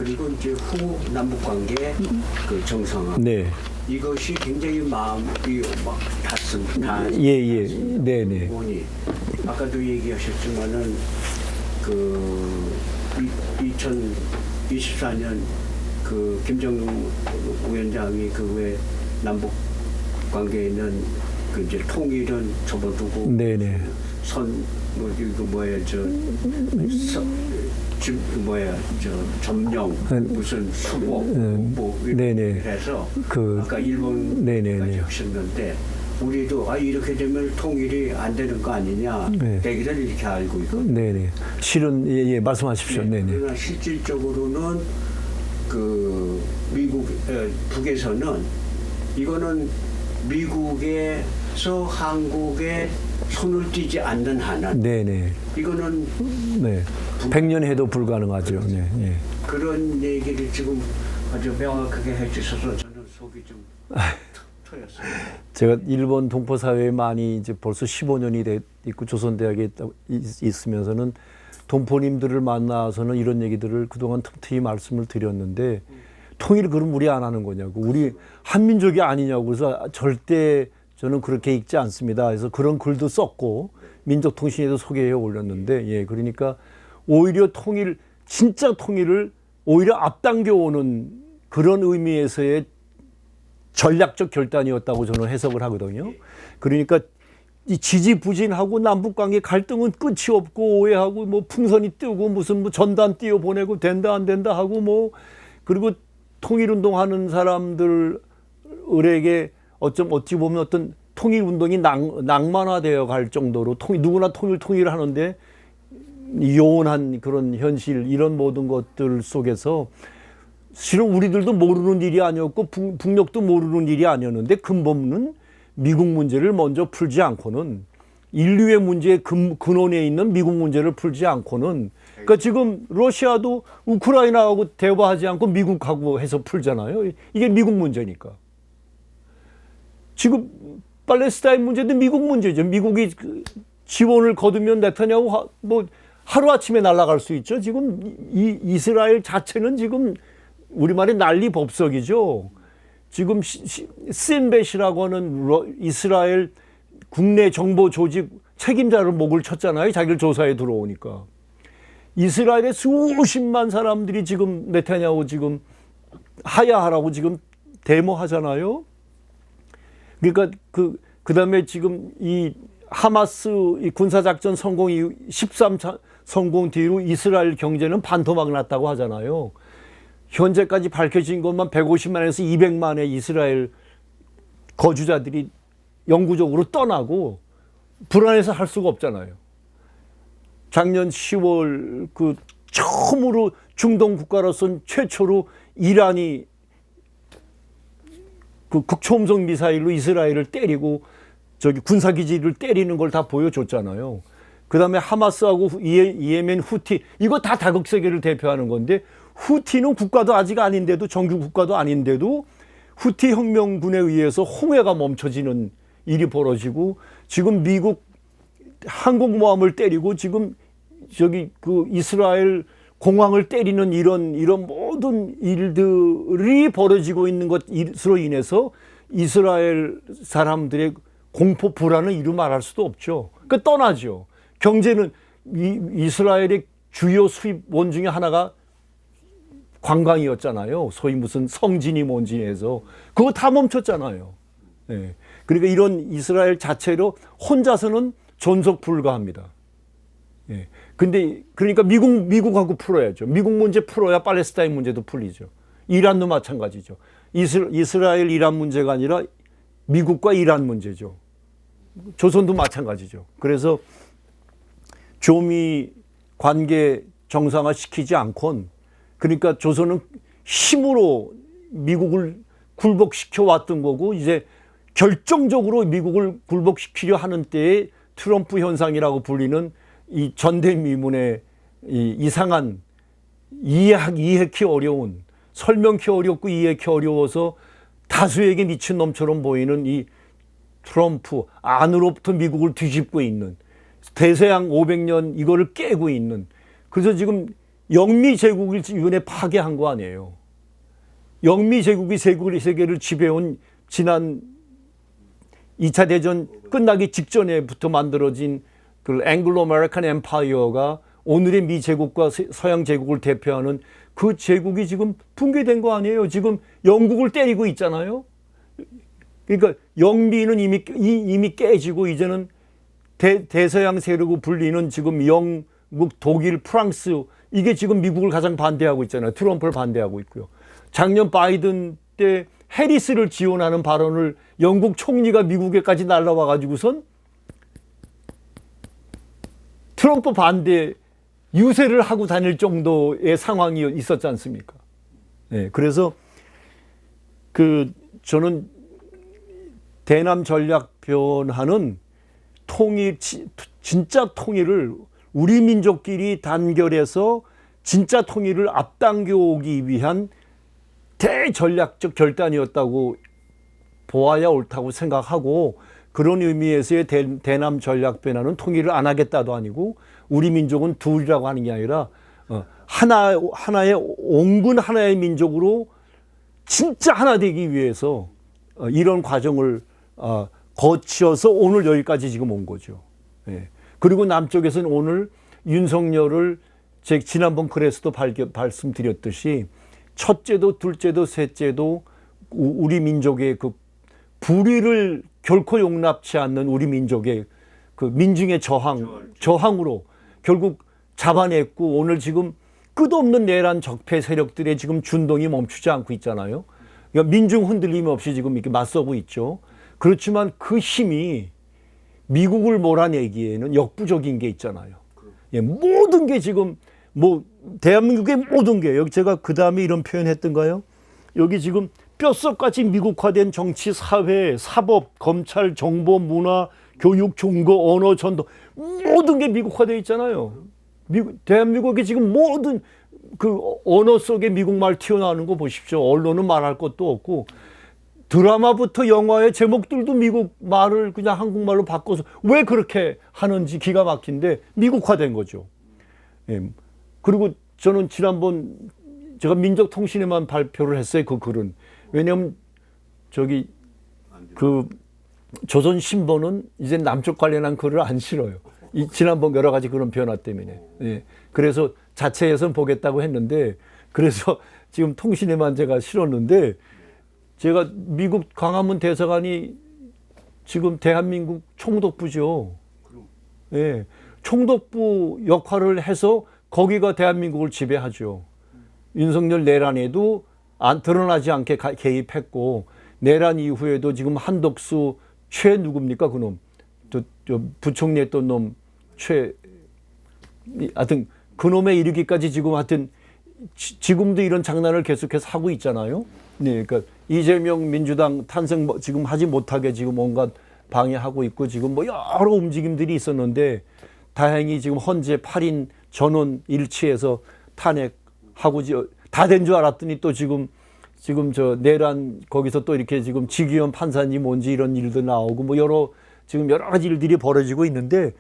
그리고 이제 후 남북 관계 그 정상화. 네. 이것이 굉장히 마음이 막 닿습니다. 예. 네네. 원이 아까도 얘기하셨지만은 그 2024년 그 김정은 위원장이 그 왜 남북 관계에는 그 이제 통일은 접어두고 네네. 뭐 이거 뭐야 점령 무슨 수복 뭐 네네. 해서 그 아까 일본까지 네네네. 하셨는데 우리도 이렇게 되면 통일이 안 되는 거 아니냐 네. 대기를 이렇게 알고 있거든요. 네네. 실은 예, 말씀하십시오. 네네. 그러나 실질적으로는 그 미국 북에서는 이거는 미국에서 한국에 손을 띄지 않는 한은 네네. 이거는 네. 100년 해도 불가능하죠. 네. 예. 그런 얘기를 지금 아주 명확하게 해주셔서 저는 속이 좀 터였어요. 제가 일본 동포 사회에 많이 이제 벌써 15년이 있고 조선대학에 있으면서는 동포님들을 만나서는 이런 얘기들을 그동안 틈틈이 말씀을 드렸는데 통일 그럼 우리 안 하는 거냐고 우리 한민족이 아니냐고 그래서 절대 저는 그렇게 읽지 않습니다. 그래서 그런 글도 썼고 민족통신에도 소개해 올렸는데 예 그러니까 오히려 통일 진짜 통일을 오히려 앞당겨 오는 그런 의미에서의 전략적 결단이었다고 저는 해석을 하거든요. 그러니까 이 지지부진하고 남북관계 갈등은 끝이 없고 오해하고 뭐 풍선이 뜨고 무슨 뭐 전단 띄워 보내고 된다 안 된다 하고 뭐 그리고 통일운동하는 사람들에게 어찌 보면 어떤 통일운동이 낭만화되어 갈 정도로 누구나 통일을 하는데 요원한 그런 현실 이런 모든 것들 속에서 실은 우리들도 모르는 일이 아니었고 북녘도 모르는 일이 아니었는데 근본은 미국 문제를 먼저 풀지 않고는 인류의 문제의 근원에 있는 미국 문제를 풀지 않고는 그러니까 지금 러시아도 우크라이나하고 대화하지 않고 미국하고 해서 풀잖아요. 이게 미국 문제니까. 지금 팔레스타인 문제도 미국 문제죠. 미국이 지원을 거두면 네타냐후 뭐 하루아침에 날아갈 수 있죠. 지금 이스라엘 자체는 지금 우리말에 난리법석이죠. 지금 신벳이라고 하는 이스라엘 국내 정보 조직 책임자를 목을 쳤잖아요. 자기를 조사에 들어오니까. 이스라엘의 수십만 사람들이 지금 네타냐후 지금 하야하라고 지금 데모하잖아요. 그러니까 그다음에 지금 이 하마스 이 군사작전 성공 이후 13차 성공 뒤로 이스라엘 경제는 반토막 났다고 하잖아요. 현재까지 밝혀진 것만 150만에서 200만의 이스라엘 거주자들이 영구적으로 떠나고 불안해서 할 수가 없잖아요. 작년 10월 그 처음으로 중동 국가로서는 최초로 이란이 그 극초음속 미사일로 이스라엘을 때리고 저기 군사기지를 때리는 걸 다 보여줬잖아요. 그 다음에 하마스하고 이예멘 후티 이거 다 다극세계를 대표하는 건데 후티는 국가도 아직 아닌데도 정규 국가도 아닌데도 후티 혁명군에 의해서 홍해가 멈춰지는 일이 벌어지고 지금 미국 항공모함을 때리고 지금 저기 그 이스라엘 공항을 때리는 이런 모든 일들이 벌어지고 있는 것으로 인해서 이스라엘 사람들의 공포 불안을 이루 말할 수도 없죠. 그러니까 떠나죠. 경제는 이스라엘의 주요 수입원 중에 하나가 관광이었잖아요. 소위 무슨 성진이 뭔지 해서 그거 다 멈췄잖아요. 네. 그러니까 이런 이스라엘 자체로 혼자서는 존속 불가합니다. 예. 근데 그러니까 미국하고 풀어야죠. 미국 문제 풀어야 팔레스타인 문제도 풀리죠. 이란도 마찬가지죠. 이스라엘 이란 문제가 아니라 미국과 이란 문제죠. 조선도 마찬가지죠. 그래서 조미 관계 정상화 시키지 않곤 그러니까 조선은 힘으로 미국을 굴복시켜 왔던 거고 이제 결정적으로 미국을 굴복시키려 하는 때에 트럼프 현상이라고 불리는 이 전대미문의 이 이상한 이해하기 어려운 설명하기 어렵고 이해하기 어려워서 다수에게 미친놈처럼 보이는 이 트럼프 안으로부터 미국을 뒤집고 있는 대서양 500년 이거를 깨고 있는 그래서 지금 영미 제국을 이번에 파괴한 거 아니에요. 영미 제국이 세계를 지배해온 지난 2차 대전 끝나기 직전에부터 만들어진 그 앵글로 아메리칸 엠파이어가 오늘의 미 제국과 서양 제국을 대표하는 그 제국이 지금 붕괴된 거 아니에요. 지금 영국을 때리고 있잖아요. 그러니까 영미는 이미 깨지고 이제는 대서양 세력으로 불리는 지금 영국, 독일, 프랑스 이게 지금 미국을 가장 반대하고 있잖아요. 트럼프를 반대하고 있고요. 작년 바이든 때 해리스를 지원하는 발언을 영국 총리가 미국에까지 날라와 가지고선 트럼프 반대 유세를 하고 다닐 정도의 상황이 있었지 않습니까? 네, 그래서 저는 대남 전략 변화는 진짜 통일을 우리 민족끼리 단결해서 진짜 통일을 앞당겨 오기 위한 대전략적 결단이었다고 보아야 옳다고 생각하고, 그런 의미에서의 대남 전략 변화는 통일을 안 하겠다도 아니고 우리 민족은 둘이라고 하는 게 아니라 하나의 온근 하나의 민족으로 진짜 하나 되기 위해서 이런 과정을 거치어서 오늘 여기까지 지금 온 거죠. 예. 그리고 남쪽에서는 오늘 윤석열을 제 지난번 글에서도 말씀드렸듯이 첫째도 둘째도 셋째도 우리 민족의 그 불의를 결코 용납치 않는 우리 민족의 그 민중의 저항으로 결국 잡아냈고, 오늘 지금 끝없는 내란 적폐 세력들의 지금 준동이 멈추지 않고 있잖아요. 그러니까 민중 흔들림 없이 지금 이렇게 맞서고 있죠. 그렇지만 그 힘이 미국을 몰아내기에는 역부족인 게 있잖아요. 예, 모든 게 지금 대한민국의 모든 게, 여기 제가 그 다음에 이런 표현했던가요? 여기 지금 뼛속까지 미국화된 정치, 사회, 사법, 검찰, 정보, 문화, 교육, 종고, 언어, 전도 모든 게 미국화되어 있잖아요. 대한민국이 지금 모든 그 언어 속에 미국말 튀어나오는 거 보십시오. 언론은 말할 것도 없고 드라마부터 영화의 제목들도 미국 말을 그냥 한국말로 바꿔서 왜 그렇게 하는지 기가 막힌데 미국화된 거죠. 예. 그리고 저는 지난번 제가 민족통신에만 발표를 했어요. 그 글은. 왜냐면 조선신보는 이제 남쪽 관련한 글을 안 실어요. 지난번 여러 가지 그런 변화 때문에. 예. 그래서 자체에선 보겠다고 했는데, 그래서 지금 통신에만 제가 실었는데, 제가 미국 광화문 대사관이 지금 대한민국 총독부죠. 예. 총독부 역할을 해서 거기가 대한민국을 지배하죠. 윤석열 내란에도 드러나지 않게 개입했고, 내란 이후에도 지금 한덕수 누굽니까 그놈, 부총리 했던 놈 하여튼 그놈에 이르기까지 지금 하여튼 지금도 이런 장난을 계속해서 하고 있잖아요. 네, 그러니까 이재명 민주당 탄생 지금 하지 못하게 지금 뭔가 방해하고 있고, 지금 여러 움직임들이 있었는데 다행히 지금 헌재 8인 전원 일치해서 탄핵하고 다 된 줄 알았더니 또 지금 저 내란 거기서 또 이렇게 지금 지기현 판사님 뭔지 이런 일도 나오고 지금 여러 가지 일들이 벌어지고 있는데,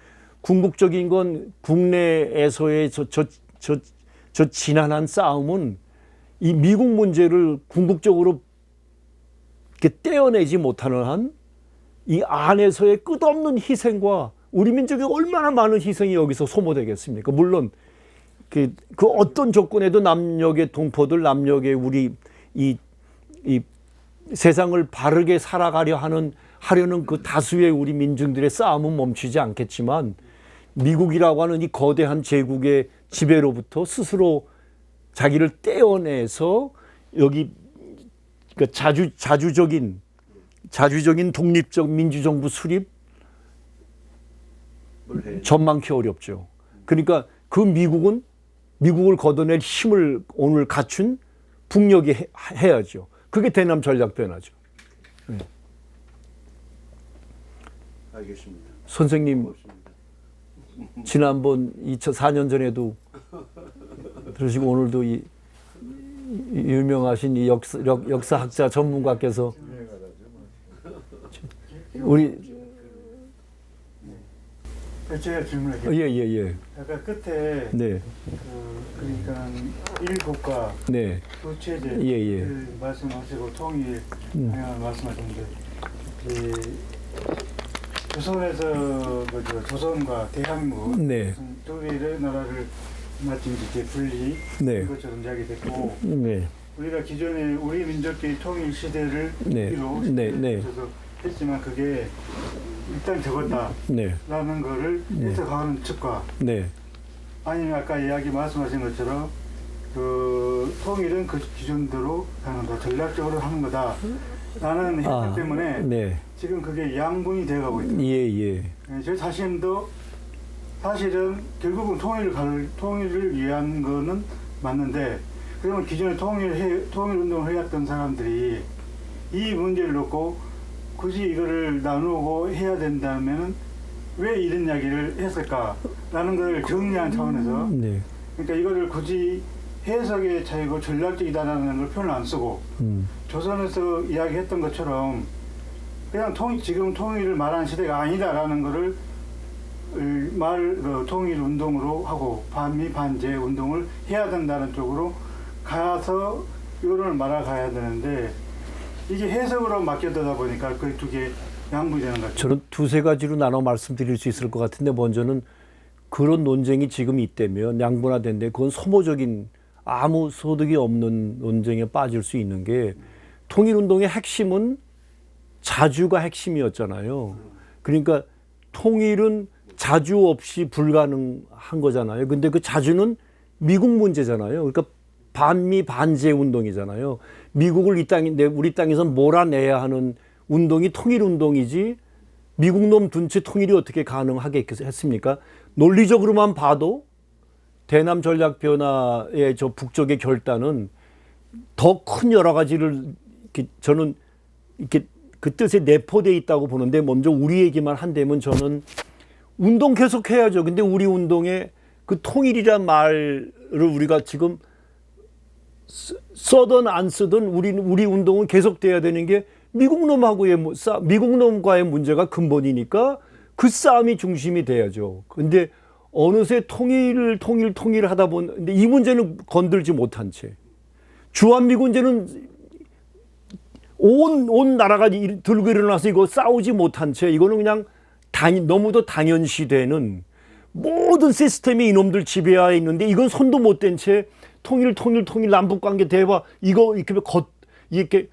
궁극적인 건 국내에서의 저 지난한 싸움은 이 미국 문제를 궁극적으로 이렇게 떼어내지 못하는 한 이 안에서의 끝없는 희생과 우리 민족의 얼마나 많은 희생이 여기서 소모되겠습니까? 물론 그 어떤 조건에도 남녘의 동포들, 남녘의 우리 이 세상을 바르게 살아가려 하려는 그 다수의 우리 민중들의 싸움은 멈추지 않겠지만, 미국이라고 하는 이 거대한 제국의 지배로부터 스스로 자기를 떼어내서 여기 그 자주적인 독립적 민주정부 수립 전망키 어렵죠. 그러니까 그 미국을 걷어낼 힘을 오늘 갖춘 북녘이 해야죠. 그게 대남 전략 변화죠. 네. 알겠습니다. 선생님 고맙습니다. 지난번 4년 전에도 그러시고 오늘도 이 유명하신 이 역사학자 전문가께서 제가 질문할게요. 예. 아까 끝에 네. 그러니까 1국가 네. 2체제 예. 말씀하시고 통일 방향을 말씀하셨는데 조선에서 조선과 대한민국 네. 두 개의 나라를 마침 이렇게 분리 네. 것처럼 이야기 됐고 네. 우리가 기존에 우리 민족끼리 통일 시대를 네. 네. 했지만 그게 일단 적었다라는 네. 거를 해석하는 측과 네. 아니면 아까 이야기 말씀하신 것처럼 그 통일은 그 기준대로 하는 거다, 전략적으로 하는 거다라는 해석 때문에 네. 지금 그게 양분이 되어가고 있다. 예. 저 자신도 사실은 결국은 통일을 위한 거는 맞는데, 그러면 기존에 통일 운동을 해왔던 사람들이 이 문제를 놓고 굳이 이거를 나누고 해야 된다면 왜 이런 이야기를 했을까라는 걸 정리한 차원에서 네. 그러니까 이거를 굳이 해석의 차이고 전략적이다라는 걸 표현을 안 쓰고 조선에서 이야기했던 것처럼 그냥 지금 통일을 말하는 시대가 아니다라는 거를 통일 운동으로 하고 반미 반제 운동을 해야 된다는 쪽으로 가서 이거를 말아가야 되는데 이게 해석으로 맡겨두다 보니까 그 두 개 양분이 되는 거죠. 저는 두세 가지로 나눠 말씀드릴 수 있을 것 같은데, 먼저는 그런 논쟁이 지금 있다면 양분화된데 그건 소모적인 아무 소득이 없는 논쟁에 빠질 수 있는 게, 통일운동의 핵심은 자주가 핵심이었잖아요. 그러니까 통일은 자주 없이 불가능한 거잖아요. 근데 그 자주는 미국 문제잖아요. 그러니까 반미 반제 운동이잖아요. 미국을 우리 땅에서 몰아내야 하는 운동이 통일운동이지, 미국 놈 둔 채 통일이 어떻게 가능하겠습니까? 논리적으로만 봐도 대남 전략 변화의 저 북쪽의 결단은 더 큰 여러 가지를 저는 이렇게 그 뜻에 내포되어 있다고 보는데, 먼저 우리 얘기만 한다면 저는 운동 계속 해야죠. 근데 우리 운동에 그 통일이란 말을 우리가 지금 써든 안 쓰든 우리 운동은 계속돼야 되는 게 미국 놈과의 문제가 근본이니까 그 싸움이 중심이 돼야죠. 근데 어느새 통일을 하다 보는데 이 문제는 건들지 못한 채 주한미군 문제는 온 나라가 들고 일어나서 이거 싸우지 못한 채 이거는 그냥 너무도 당연시되는 모든 시스템이 이놈들 지배하에 있는데 이건 손도 못 댄 채 통일 남북관계 대화 이거 이렇게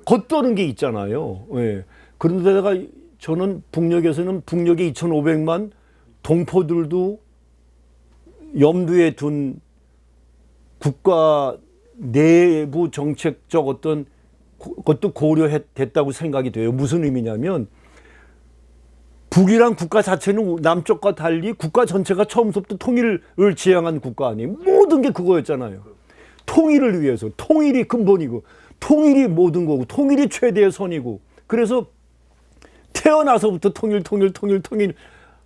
겉도는 게 있잖아요. 예. 그런데다가 저는 북녘에서는 북녘에 2,500만 동포들도 염두에 둔 국가 내부 정책적 어떤 것도 고려됐다고 생각이 돼요. 무슨 의미냐면 북이란 국가 자체는 남쪽과 달리 국가 전체가 처음부터 통일을 지향한 국가 아니에요. 모든 게 그거였잖아요. 통일을 위해서. 통일이 근본이고 통일이 모든 거고 통일이 최대의 선이고, 그래서 태어나서부터 통일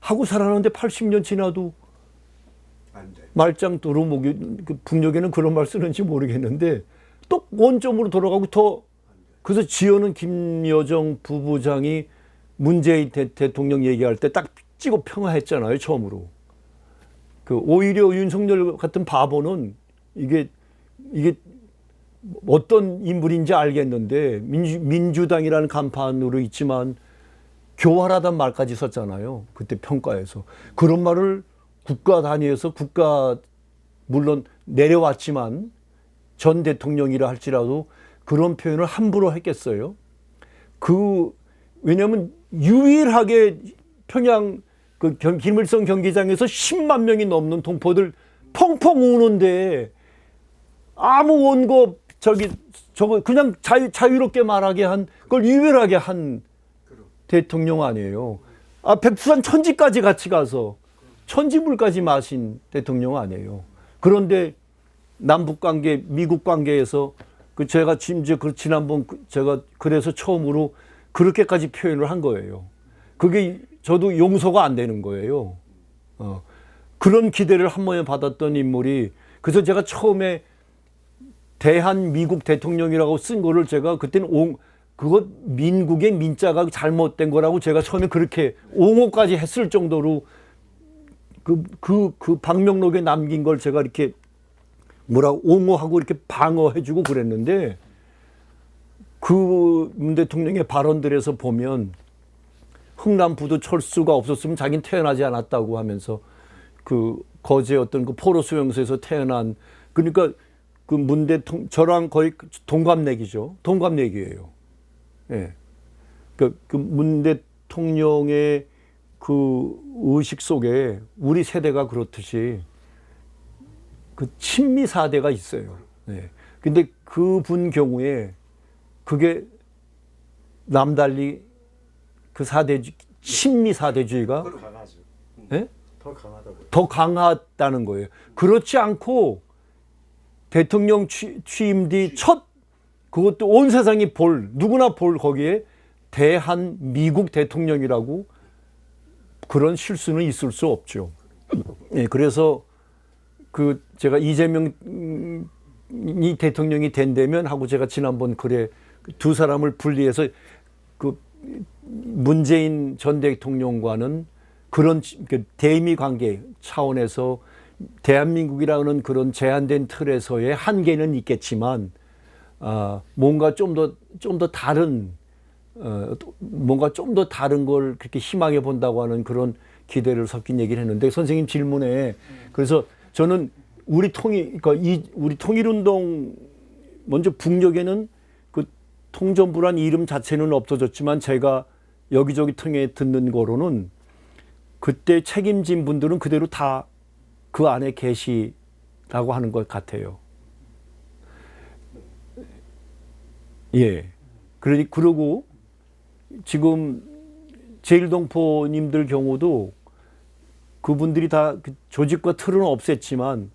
하고 살아났는데 80년 지나도 말짱 도루묵이 북녘에는 그런 말 쓰는지 모르겠는데 또 원점으로 돌아가고 그래서 지어는 김여정 부부장이 문재인 대통령 얘기할 때 딱 찍어 평화했잖아요, 처음으로. 오히려 윤석열 같은 바보는 이게 어떤 인물인지 알겠는데 민주당이라는 간판으로 있지만 교활하단 말까지 썼잖아요. 그때 평가에서. 그런 말을 국가 단위에서 물론 내려왔지만 전 대통령이라 할지라도 그런 표현을 함부로 했겠어요. 왜냐하면 유일하게 평양 김일성 경기장에서 10만 명이 넘는 동포들 펑펑 우는데 아무 원고 저거 그냥 자유롭게 말하게 한 그걸 유일하게 한 대통령 아니에요. 백두산 천지까지 같이 가서 천지물까지 마신 대통령 아니에요. 그런데 남북 관계, 미국 관계에서 제가 지난번 제가 그래서 처음으로 그렇게까지 표현을 한 거예요. 그게 저도 용서가 안 되는 거예요. 그런 기대를 한 번에 받았던 인물이, 그래서 제가 처음에 대한미국 대통령이라고 쓴 거를 제가 그때는 그거 민국의 민자가 잘못된 거라고 제가 처음에 그렇게 옹호까지 했을 정도로 그 방명록에 남긴 걸 제가 이렇게 옹호하고 이렇게 방어해주고 그랬는데 그 문 대통령의 발언들에서 보면 흥남부두 철수가 없었으면 자기는 태어나지 않았다고 하면서 그 거제 어떤 그 포로 수용소에서 태어난 그러니까 그 문 대통령 저랑 거의 동갑내기죠. 동갑내기예요. 예. 그 문 대통령의 그 의식 속에 우리 세대가 그렇듯이 그 친미 사대가 있어요. 예. 근데 그분 경우에 그게 남달리 그 친미 사대주의가 더 강하죠. 예? 더 강하다고요. 더 강하다는 거예요. 그렇지 않고 대통령 취임 뒤 그것도 온 세상이 누구나 볼 거기에 대한 미국 대통령이라고 그런 실수는 있을 수 없죠. 예, 그래서 그 제가 이재명이 대통령이 된다면 하고 제가 지난번 글에 두 사람을 분리해서 그 문재인 전 대통령과는 그런 대미 관계 차원에서 대한민국이라는 그런 제한된 틀에서의 한계는 있겠지만 뭔가 좀 더 다른 뭔가 좀 더 다른 걸 그렇게 희망해 본다고 하는 그런 기대를 섞인 얘기를 했는데 선생님 질문에 그래서 저는 우리 통일운동 먼저 북녘에는 그 통전부란 이름 자체는 없어졌지만 제가 여기저기 통해 듣는 거로는 그때 책임진 분들은 그대로 다 그 안에 계시다고 하는 것 같아요. 예. 그리고 지금 제일동포님들 경우도 그분들이 다 그 조직과 틀은 없앴지만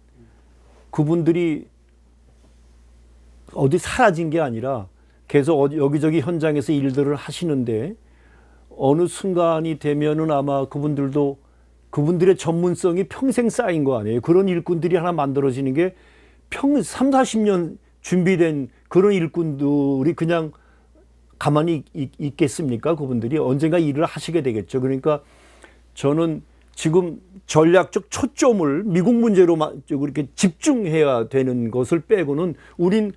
그분들이 어디 사라진 게 아니라 계속 여기저기 현장에서 일들을 하시는데 어느 순간이 되면은 아마 그분들의 전문성이 평생 쌓인 거 아니에요. 그런 일꾼들이 하나 만들어지는 게 30-40년 준비된 그런 일꾼들이 그냥 가만히 있겠습니까? 그분들이 언젠가 일을 하시게 되겠죠. 그러니까 저는 지금 전략적 초점을 미국 문제로 이렇게 집중해야 되는 것을 빼고는 우린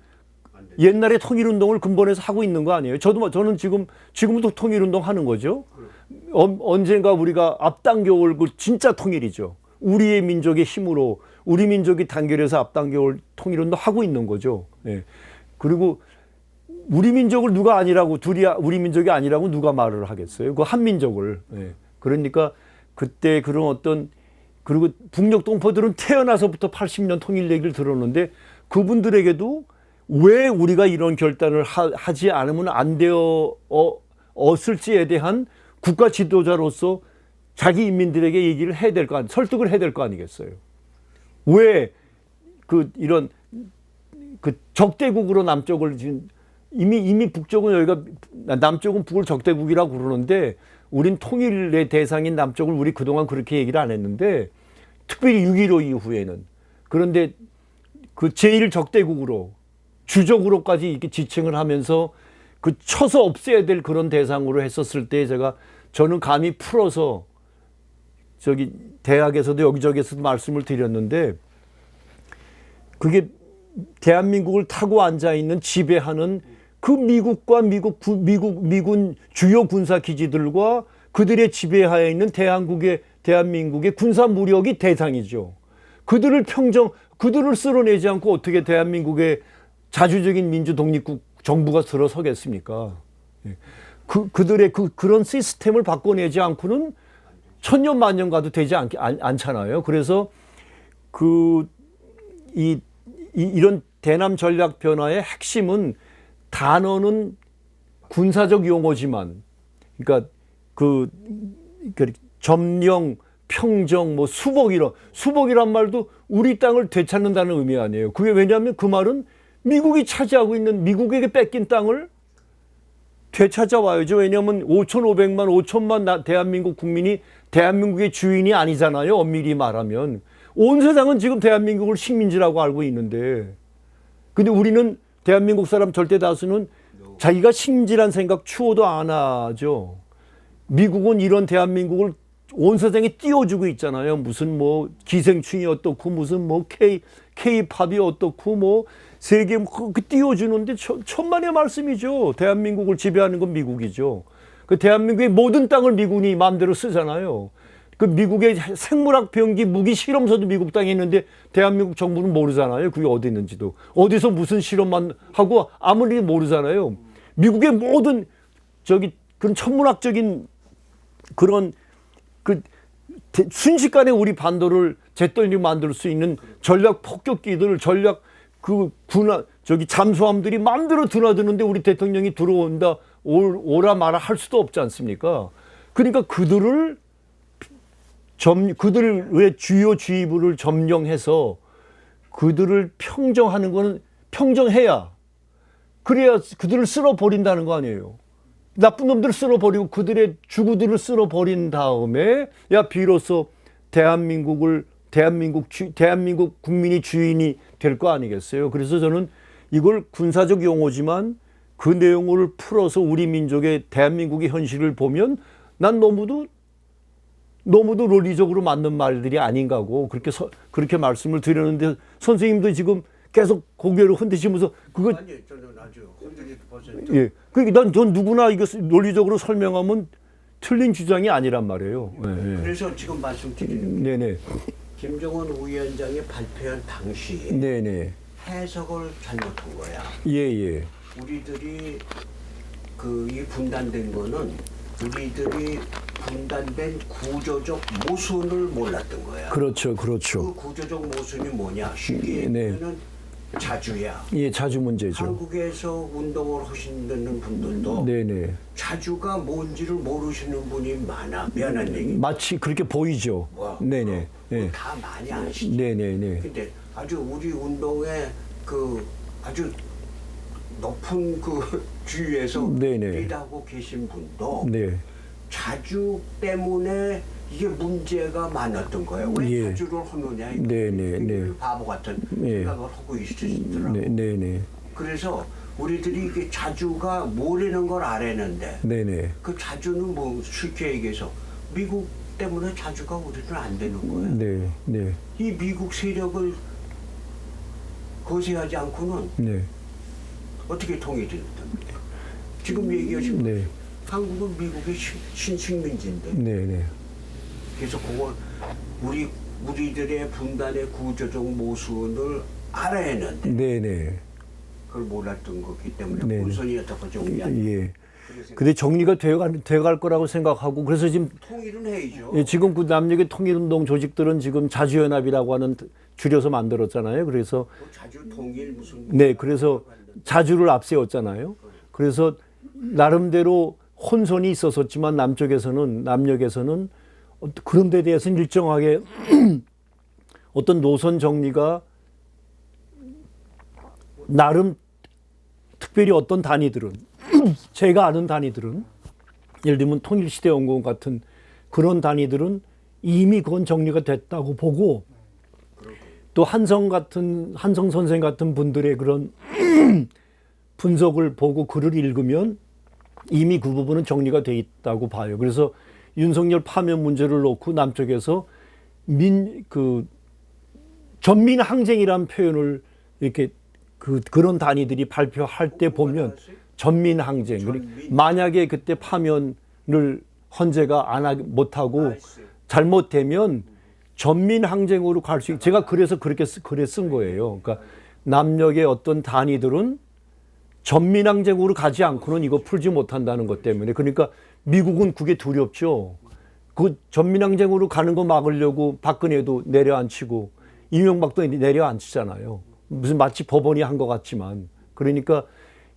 옛날에 통일운동을 근본에서 하고 있는 거 아니에요? 저는 지금부터 통일운동 하는 거죠. 언젠가 우리가 앞당겨 올 그 진짜 통일이죠. 우리의 민족의 힘으로 우리 민족이 단결해서 앞당겨 올 통일운동 하고 있는 거죠. 예. 그리고 우리 민족을 누가 아니라고 우리 민족이 아니라고 누가 말을 하겠어요? 그 한민족을. 예. 그러니까 그때 그런 그리고 북녘 동포들은 태어나서부터 80년 통일 얘기를 들었는데 그분들에게도 왜 우리가 이런 결단을 하지 않으면 안 되었을지에 대한 국가 지도자로서 자기 인민들에게 얘기를 해야 될 거 설득을 해야 될 거 아니겠어요? 왜 이런 적대국으로 남쪽을 지금 이미 북쪽은 여기가 남쪽은 북을 적대국이라고 그러는데 우린 통일의 대상인 남쪽을 우리 그동안 그렇게 얘기를 안 했는데 특별히 6.15 이후에는 그런데 그 제1 적대국으로 주적으로까지 이렇게 지칭을 하면서 쳐서 없애야 될 그런 대상으로 했었을 때 저는 감히 풀어서 저기 대학에서도 여기저기에서도 말씀을 드렸는데 그게 대한민국을 타고 앉아 있는 지배하는 그 미국과 미군 주요 군사 기지들과 그들의 지배하에 있는 대한민국의 군사 무력이 대상이죠. 그들을 쓸어내지 않고 어떻게 대한민국의 자주적인 민주 독립국 정부가 들어서겠습니까? 그들의 그런 시스템을 바꿔내지 않고는 천년 만년 가도 되지 않잖아요. 그래서 이런 대남 전략 변화의 핵심은 단어는 군사적 용어지만, 그러니까 점령, 평정, 수복이란 말도 우리 땅을 되찾는다는 의미 아니에요. 그게 왜냐하면 그 말은 미국이 차지하고 있는 미국에게 뺏긴 땅을 되찾아와야죠. 왜냐하면 5천만 대한민국 국민이 대한민국의 주인이 아니잖아요. 엄밀히 말하면. 온 세상은 지금 대한민국을 식민지라고 알고 있는데 근데 우리는 대한민국 사람 절대 다수는 자기가 식민지란 생각 추호도 안 하죠. 미국은 이런 대한민국을 온 세상에 띄워주고 있잖아요. 무슨 뭐 기생충이 어떻고 무슨 뭐 K-팝이 어떻고 뭐 세계 그 띄워주는데 천만의 말씀이죠. 대한민국을 지배하는 건 미국이죠. 그 대한민국의 모든 땅을 미군이 마음대로 쓰잖아요. 그 미국의 생물학 병기 무기 실험소도 미국 땅에 있는데 대한민국 정부는 모르잖아요. 그게 어디 있는지도. 어디서 무슨 실험만 하고 아무리 모르잖아요. 미국의 모든 그런 천문학적인 그런 순식간에 우리 반도를 재떨리게 만들 수 있는 전략 폭격기들, 전략 잠수함들이 마음대로 드나드는데 우리 대통령이 들어온다, 오라 마라 할 수도 없지 않습니까? 그러니까 그들의 주요 지휘부를 점령해서 그들을 평정하는 거는 평정해야, 그래야 그들을 쓸어버린다는 거 아니에요. 나쁜 놈들을 쓸어버리고 그들의 주구들을 쓸어버린 다음에 비로소 대한민국 국민이 주인이 될 거 아니겠어요. 그래서 저는 이걸 군사적 용어지만 그 내용을 풀어서 우리 민족의 대한민국의 현실을 보면 난 너무도 논리적으로 맞는 말들이 아닌가고 그렇게 말씀을 드렸는데 선생님도 지금 계속 고개를 흔드시면서 그거 아니 저는 아주 100%. 예. 그러니까 전 누구나 이거 논리적으로 설명하면 틀린 주장이 아니란 말이에요. 예. 그래서 지금 말씀드리는 네네. 김정은 위원장이 발표한 당시 네네. 해석을 잘못한 거야. 예예. 우리들이 이 분단된 거는 우리들이 분단된 구조적 모순을 몰랐던 거야. 그렇죠, 그 그렇죠. 구조적 모순이 뭐냐? 쉽게 네. 얘기하면 자주야. 예, 자주 문제죠. 한국에서 운동을 하시는 분들도 네네. 자주가 뭔지를 모르시는 분이 많아. 미안한 얘기. 마치 그렇게 보이죠. 와, 네네. 예. 다 많이 아시죠. 네네네. 근데 아주 우리 운동의 아주 높은 주위에서 네네. 리드하고 계신 분도 네. 자주 때문에 이게 문제가 많았던 거예요. 왜 예. 자주를 하느냐. 네네. 네. 바보 같은 예. 생각을 하고 있으시더라고. 네네. 그래서 우리들이 이게 자주가 뭐라는 걸 알았는데 네네. 그 자주는 뭐 쉽게 얘기해서 미국 때문에 자주가 우리는 안 되는 거예요. 네. 네. 이 미국 세력을 거세하지 않고는 네. 어떻게 통일된다. 지금 얘기하신 네. 한국은 미국의 신식민지인데 네네. 그래서 그걸 우리들의 분단의 구조적 모순을 알아야 했는데 네네. 그걸 몰랐던 거기 때문에 네네. 본선이었다고 정리하는 예. 근데 정리가 돼갈 거라고 생각하고 그래서 지금 통일은 해야죠. 예, 지금 그 남녘의 통일운동 조직들은 지금 자주연합이라고 하는 줄여서 만들었잖아요. 그래서 자주 통일 무슨 네, 그래서 자주를 앞세웠잖아요. 그래서 나름대로 혼선이 있었지만 남녘에서는 그런 데 대해서는 일정하게 어떤 노선 정리가 나름 특별히 어떤 단위들은 제가 아는 단위들은 예를 들면 통일시대연구원 같은 그런 단위들은 이미 그건 정리가 됐다고 보고 또 한성 선생 같은 분들의 그런 분석을 보고 글을 읽으면 이미 그 부분은 정리가 돼 있다고 봐요. 그래서 윤석열 파면 문제를 놓고 남쪽에서 전민항쟁이라는 표현을 이렇게 그런 단위들이 발표할 때 보면 전민항쟁. 만약에 그때 파면을 헌재가 못하고 잘못되면 전민항쟁으로 갈 수 있고 제가 그래서 그렇게 글에 쓴 거예요. 그러니까 남녘의 어떤 단위들은 전민항쟁으로 가지 않고는 이거 풀지 못한다는 것 때문에 그러니까 미국은 그게 두렵죠. 그 전민항쟁으로 가는 거 막으려고 박근혜도 내려앉히고 이명박도 내려앉히잖아요. 무슨 마치 법원이 한 것 같지만 그러니까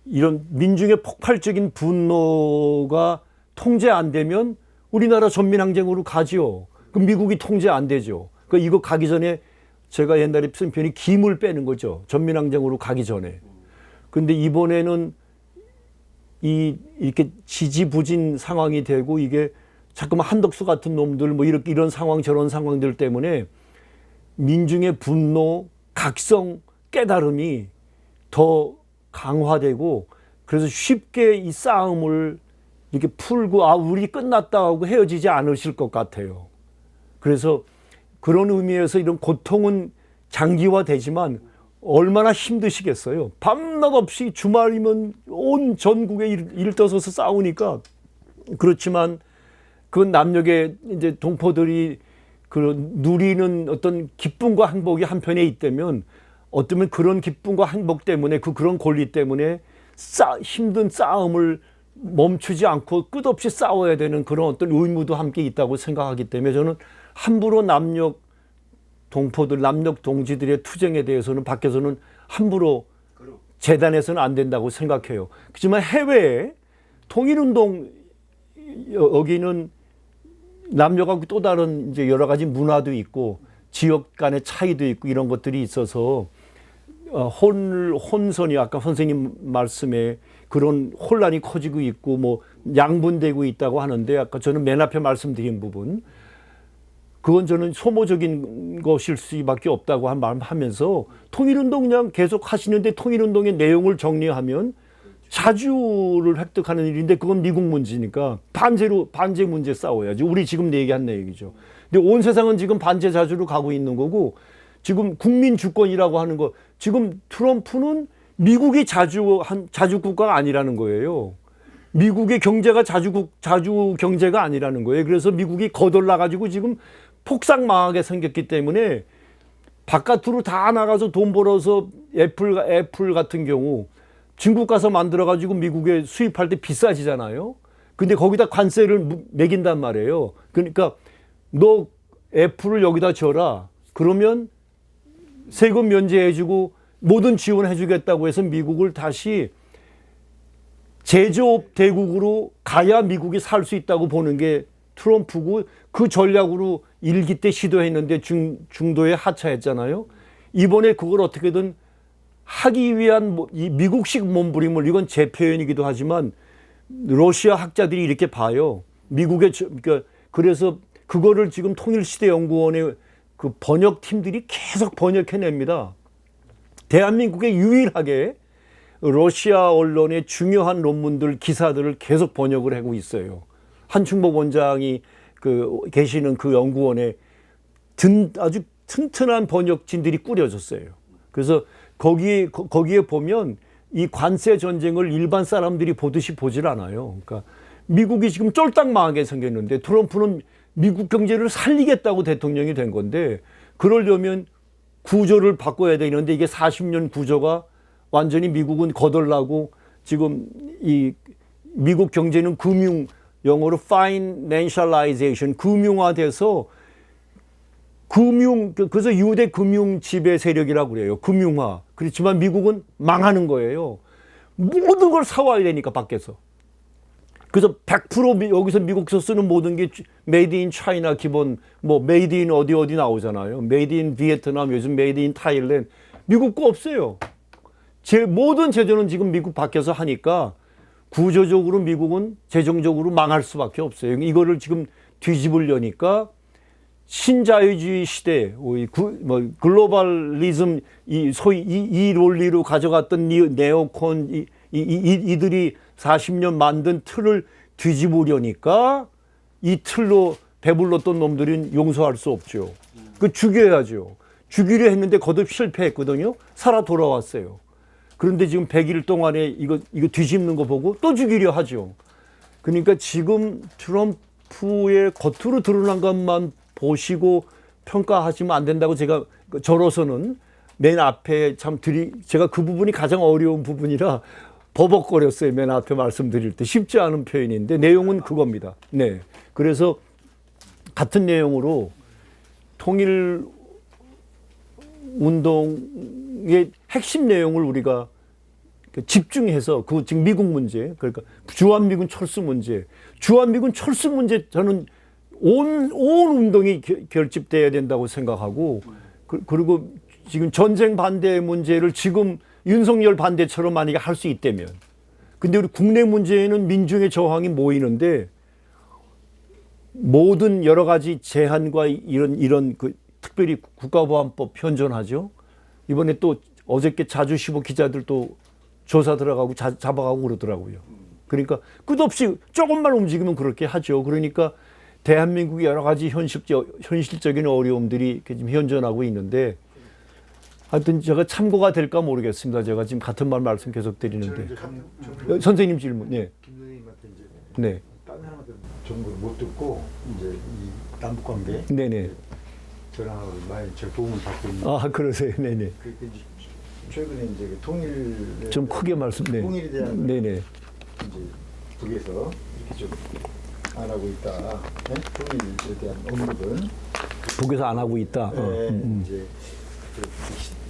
이런 민중의 폭발적인 분노가 통제 안 되면 우리나라 전민항쟁으로 가지요. 그럼 미국이 통제 안 되죠. 그러니까 이거 가기 전에 제가 옛날에 쓴 표현이 김을 빼는 거죠. 전민항쟁으로 가기 전에. 근데 이번에는 이렇게 지지부진 상황이 되고 이게 자꾸만 한덕수 같은 놈들 뭐 이런 상황 저런 상황들 때문에 민중의 분노, 각성, 깨달음이 더 강화되고 그래서 쉽게 이 싸움을 이렇게 풀고 우리 끝났다 하고 헤어지지 않으실 것 같아요. 그래서 그런 의미에서 이런 고통은 장기화되지만 얼마나 힘드시겠어요. 밤낮 없이 주말이면 온 전국에 일떠서서 싸우니까. 그렇지만 그 남녘에 이제 동포들이 그 누리는 어떤 기쁨과 행복이 한편에 있다면 어쩌면 그런 기쁨과 행복 때문에 그런 권리 때문에 힘든 싸움을 멈추지 않고 끝없이 싸워야 되는 그런 어떤 의무도 함께 있다고 생각하기 때문에 저는 함부로 남녘 동포들, 남녘 동지들의 투쟁에 대해서는 밖에서는 함부로 재단해서는 안 된다고 생각해요. 그렇지만 해외에 통일운동 여기는 남녘하고 또 다른 이제 여러 가지 문화도 있고 지역 간의 차이도 있고 이런 것들이 있어서 혼선이 아까 선생님 말씀에 그런 혼란이 커지고 있고 뭐 양분되고 있다고 하는데 아까 저는 맨 앞에 말씀드린 부분 그건 저는 소모적인 것일 수밖에 없다고 한 말하면서 통일운동 그냥 계속 하시는데 통일운동의 내용을 정리하면 자주를 획득하는 일인데 그건 미국 문제니까 반제 문제 싸워야지. 우리 지금 얘기한 내용이죠. 근데 온 세상은 지금 반제 자주로 가고 있는 거고 지금 국민 주권이라고 하는 거 지금 트럼프는 미국이 자주 국가가 아니라는 거예요. 미국의 경제가 자주 경제가 아니라는 거예요. 그래서 미국이 거덜나 가지고 지금 폭삭 망하게 생겼기 때문에 바깥으로 다 나가서 돈 벌어서 애플 같은 경우 중국 가서 만들어 가지고 미국에 수입할 때 비싸지잖아요. 근데 거기다 관세를 매긴단 말이에요. 그러니까 너 애플을 여기다 줘라. 그러면 세금 면제해주고 모든 지원해주겠다고 해서 미국을 다시 제조업 대국으로 가야 미국이 살 수 있다고 보는 게 트럼프고 그 전략으로 1기 때 시도했는데 중도에 하차했잖아요. 이번에 그걸 어떻게든 하기 위한 이 미국식 몸부림을 이건 제 표현이기도 하지만 러시아 학자들이 이렇게 봐요. 미국의 그러니까 그래서 그거를 지금 통일시대연구원의 그 번역팀들이 계속 번역해냅니다. 대한민국에 유일하게 러시아 언론의 중요한 논문들, 기사들을 계속 번역을 하고 있어요. 한충복 원장이 계시는 그 연구원에 아주 튼튼한 번역진들이 꾸려졌어요. 그래서 거기에 보면 이 관세 전쟁을 일반 사람들이 보듯이 보질 않아요. 그러니까 미국이 지금 쫄딱 망하게 생겼는데 트럼프는 미국 경제를 살리겠다고 대통령이 된 건데 그러려면 구조를 바꿔야 되는데 이게 40년 구조가 완전히 미국은 거덜나고 지금 이 미국 경제는 영어로 financialization, 금융화돼서 그래서 유대 금융 지배 세력이라고 그래요. 금융화. 그렇지만 미국은 망하는 거예요. 모든 걸 사와야 되니까 밖에서. 그래서 100% 여기서 미국에서 쓰는 모든 게 메이드 인 차이나 기본 뭐 메이드 인 어디 나오잖아요. 메이드 인 비에트남, 요즘 메이드 인 타일랜드. 미국 거 없어요. 모든 제조는 지금 미국 밖에서 하니까 구조적으로 미국은 재정적으로 망할 수밖에 없어요. 이거를 지금 뒤집으려니까 신자유주의 시대, 글로벌리즘, 소위 이 논리로 가져갔던 네오콘, 이들이 40년 만든 틀을 뒤집으려니까 이 틀로 배불렀던 놈들은 용서할 수 없죠. 그 죽여야죠. 죽이려 했는데 거듭 실패했거든요. 살아 돌아왔어요. 그런데 지금 100일 동안에 이거 뒤집는 거 보고 또 죽이려 하죠. 그러니까 지금 트럼프의 겉으로 드러난 것만 보시고 평가하시면 안 된다고 저로서는 맨 앞에 제가 그 부분이 가장 어려운 부분이라 버벅거렸어요. 맨 앞에 말씀드릴 때 쉽지 않은 표현인데 내용은 그겁니다. 네. 그래서 같은 내용으로 통일 운동의 핵심 내용을 우리가 집중해서 지금 미국 문제, 그러니까 주한미군 철수 문제 저는 온 운동이 결집돼야 된다고 생각하고 그리고 지금 전쟁 반대 문제를 지금 윤석열 반대처럼 만약에 할 수 있다면 근데 우리 국내 문제에는 민중의 저항이 모이는데 모든 여러 가지 제한과 이런 특별히 국가보안법 현존하죠. 이번에 또 어저께 자주 15 기자들 또 조사 들어가고 잡아가고 그러더라고요. 그러니까 끝없이 조금만 움직이면 그렇게 하죠. 그러니까 대한민국의 여러 가지 현실적인 어려움들이 이렇게 지금 현존하고 있는데 하여튼 제가 참고가 될까 모르겠습니다. 제가 지금 같은 말씀 계속 드리는데. 선생님 질문. 예. 김 선생님한테 이제 네. 다른 사람한테 정보를 못 듣고 이제 이 남북 관계 네네. 저랑 많이 제 도움을 받고 있는. 아, 그러세요. 네네. 그 이제 최근에 이제 그 통일 좀 크게 말씀. 네. 통일에 대한 네네. 이제 북에서 이렇게 좀 안 하고 있다. 네? 통일에 대한 업무를 북에서 안 하고 있다. 네, 이제 그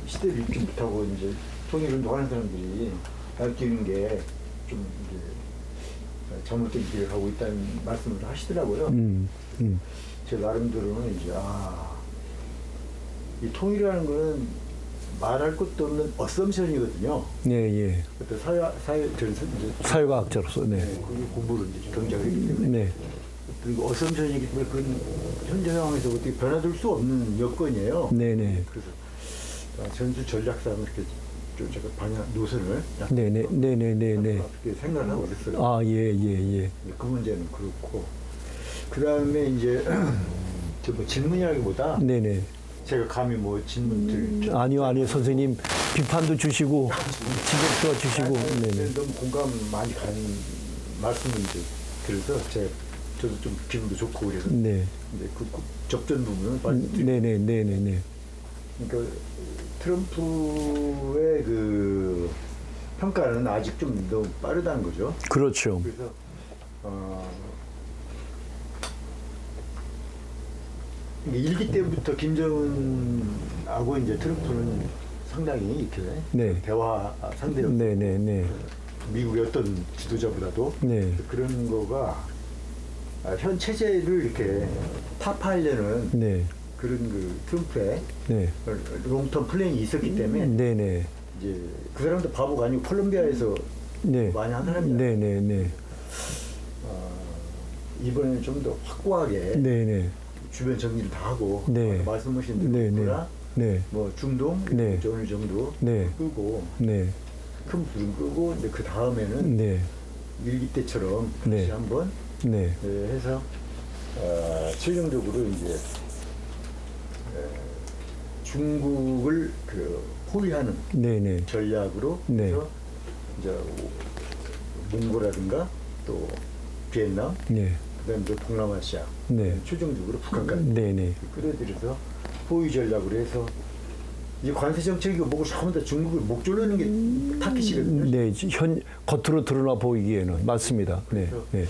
시대를 읽지 못하고 이제 통일 운동하는 사람들이 밝히는 게 좀 이제 잘못된 길을 가고 있다는 말씀을 하시더라고요. 제 나름대로는 이제 이 통일이라는 거는 말할 것도 없는 어썸션이거든요. 네, 예. 그때 저는 이제 사회과학자로서. 네. 거기 공부를 이제 경제학을 했기 때문에 네. 그리고 어썸션이기 때문에 그건 현재 상황에서 어떻게 변화될 수 없는 여건이에요. 네네. 그래서 전술 전략상 이렇게 좀 제가 방향 노선을 네네. 어떻게 생각을 하고 있어요. 아, 예. 그 문제는 그렇고 그 다음에 이제 저 뭐 질문이라기보다 네네. 제가 감히 뭐 질문들 아니요. 선생님 비판도 주시고 지적도 주시고. 네네. 너무 공감 많이 가는 말씀을 이제 그래서 저도 좀 기분도 좋고 그래서 네. 이제 그 접전 부분은 말씀드리고 네네. 그러니까 트럼프의 그 평가는 아직 좀 너무 빠르다는 거죠. 그렇죠. 그래서 일기 때부터 김정은하고 이제 트럼프는 상당히 이렇게 네. 대화 상대였고 네네. 미국의 어떤 지도자보다도 네. 그런 거가 현 체제를 이렇게 타파하려는 네. 그런 그 트럼프의 네. 롱텀 플랜이 있었기 때문에 네네. 이제 그 사람도 바보가 아니고 콜롬비아에서 네. 많이 한 사람이야. 네네. 이번에는 좀 더 확고하게 네네. 주변 정리를 다 하고 네. 아까 말씀하신 네네. 대로 네. 뭐 중동 네. 어느 정도 네. 끄고 네. 큰 불은 끄고 이제 그 다음에는 네. 일기 때처럼 네. 다시 한번 네. 해서 최종적으로 이제 중국을 그 포위하는 네네. 전략으로 네. 해서 이제 몽골이라든가 또 비엔남, 네. 그다음에 또 동남아시아, 네. 최종적으로 북한까지 네네. 끌어들여서 포위 전략으로 해서 이 관세 정책이고 뭐고 전부 다 중국을 목 조르는 게 타깃이거든요. 네. 겉으로 드러나 보이기에는 맞습니다. 네. 네.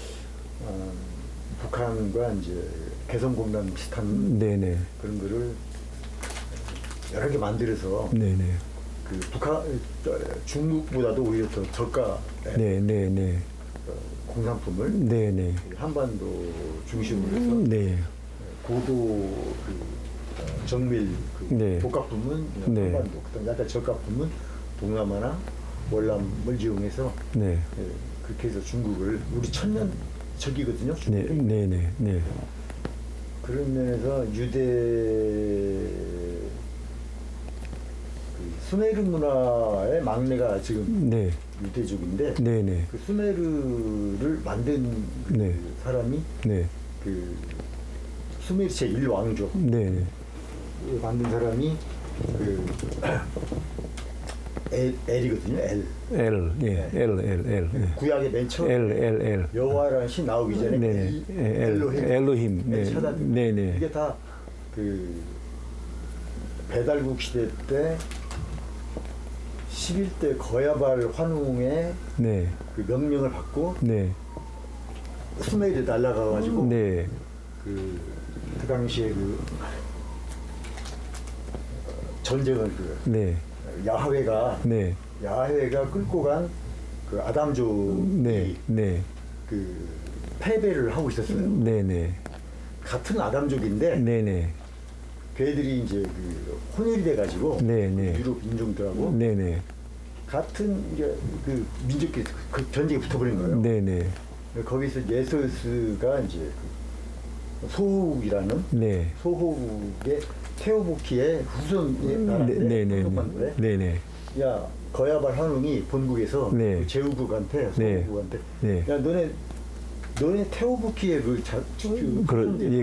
북한과 이제 개성공단 비슷한 네네. 그런 거를 여러 개 만들어서 네네. 그 중국보다도 오히려 더 저가 네네네. 공산품을 네네. 한반도 중심으로 해서 네. 고도 그 정밀 그 네. 복합품은 네. 한반도, 그다음 약간 저가품은 동남아나 월남을 이용해서 네. 그렇게 해서 중국을 우리 천년 적이거든요. 네. 네네. 네. 그런 면에서 유대 그 수메르 문화의 막내가 지금 네. 유대족인데 네네. 그 수메르를 만든 그 네. 사람이 네. 그 수메르 제1왕조 네. 만든 사람이 그 엘이거든요. 엘. L. 예. L. 예. 구약의 맨 처음 L. 여호와라는 신 나오기 전에 네네. 이 엘로힘. 엘로힘 네. 차단. 네네. 이게 다 그 배달국 시대 때 11대 거야발 환웅의 네. 그 명령을 받고 네. 수메르에 날아가가지고 네. 그 당시에 그 전쟁을 네. 야훼가 네. 끌고 간 그 아담족이 네. 네. 그 패배를 하고 있었어요. 네네. 같은 아담족인데 네네. 걔들이 이제 그 혼혈이 돼가지고 네네. 유럽 인종들하고 네네. 같은 이제 그 민족끼리 그 전쟁에 붙어버린 거예요. 네네. 거기서 예소스가 이제 그 소호국이라는 네. 소호국의 테오보키의 후손의 나라인데 네네. 소속반도에 네네. 야 거야발 한웅이 본국에서 네. 그 제후국한테 네. 서구국한테 네. 야 너네 태호부키에 예,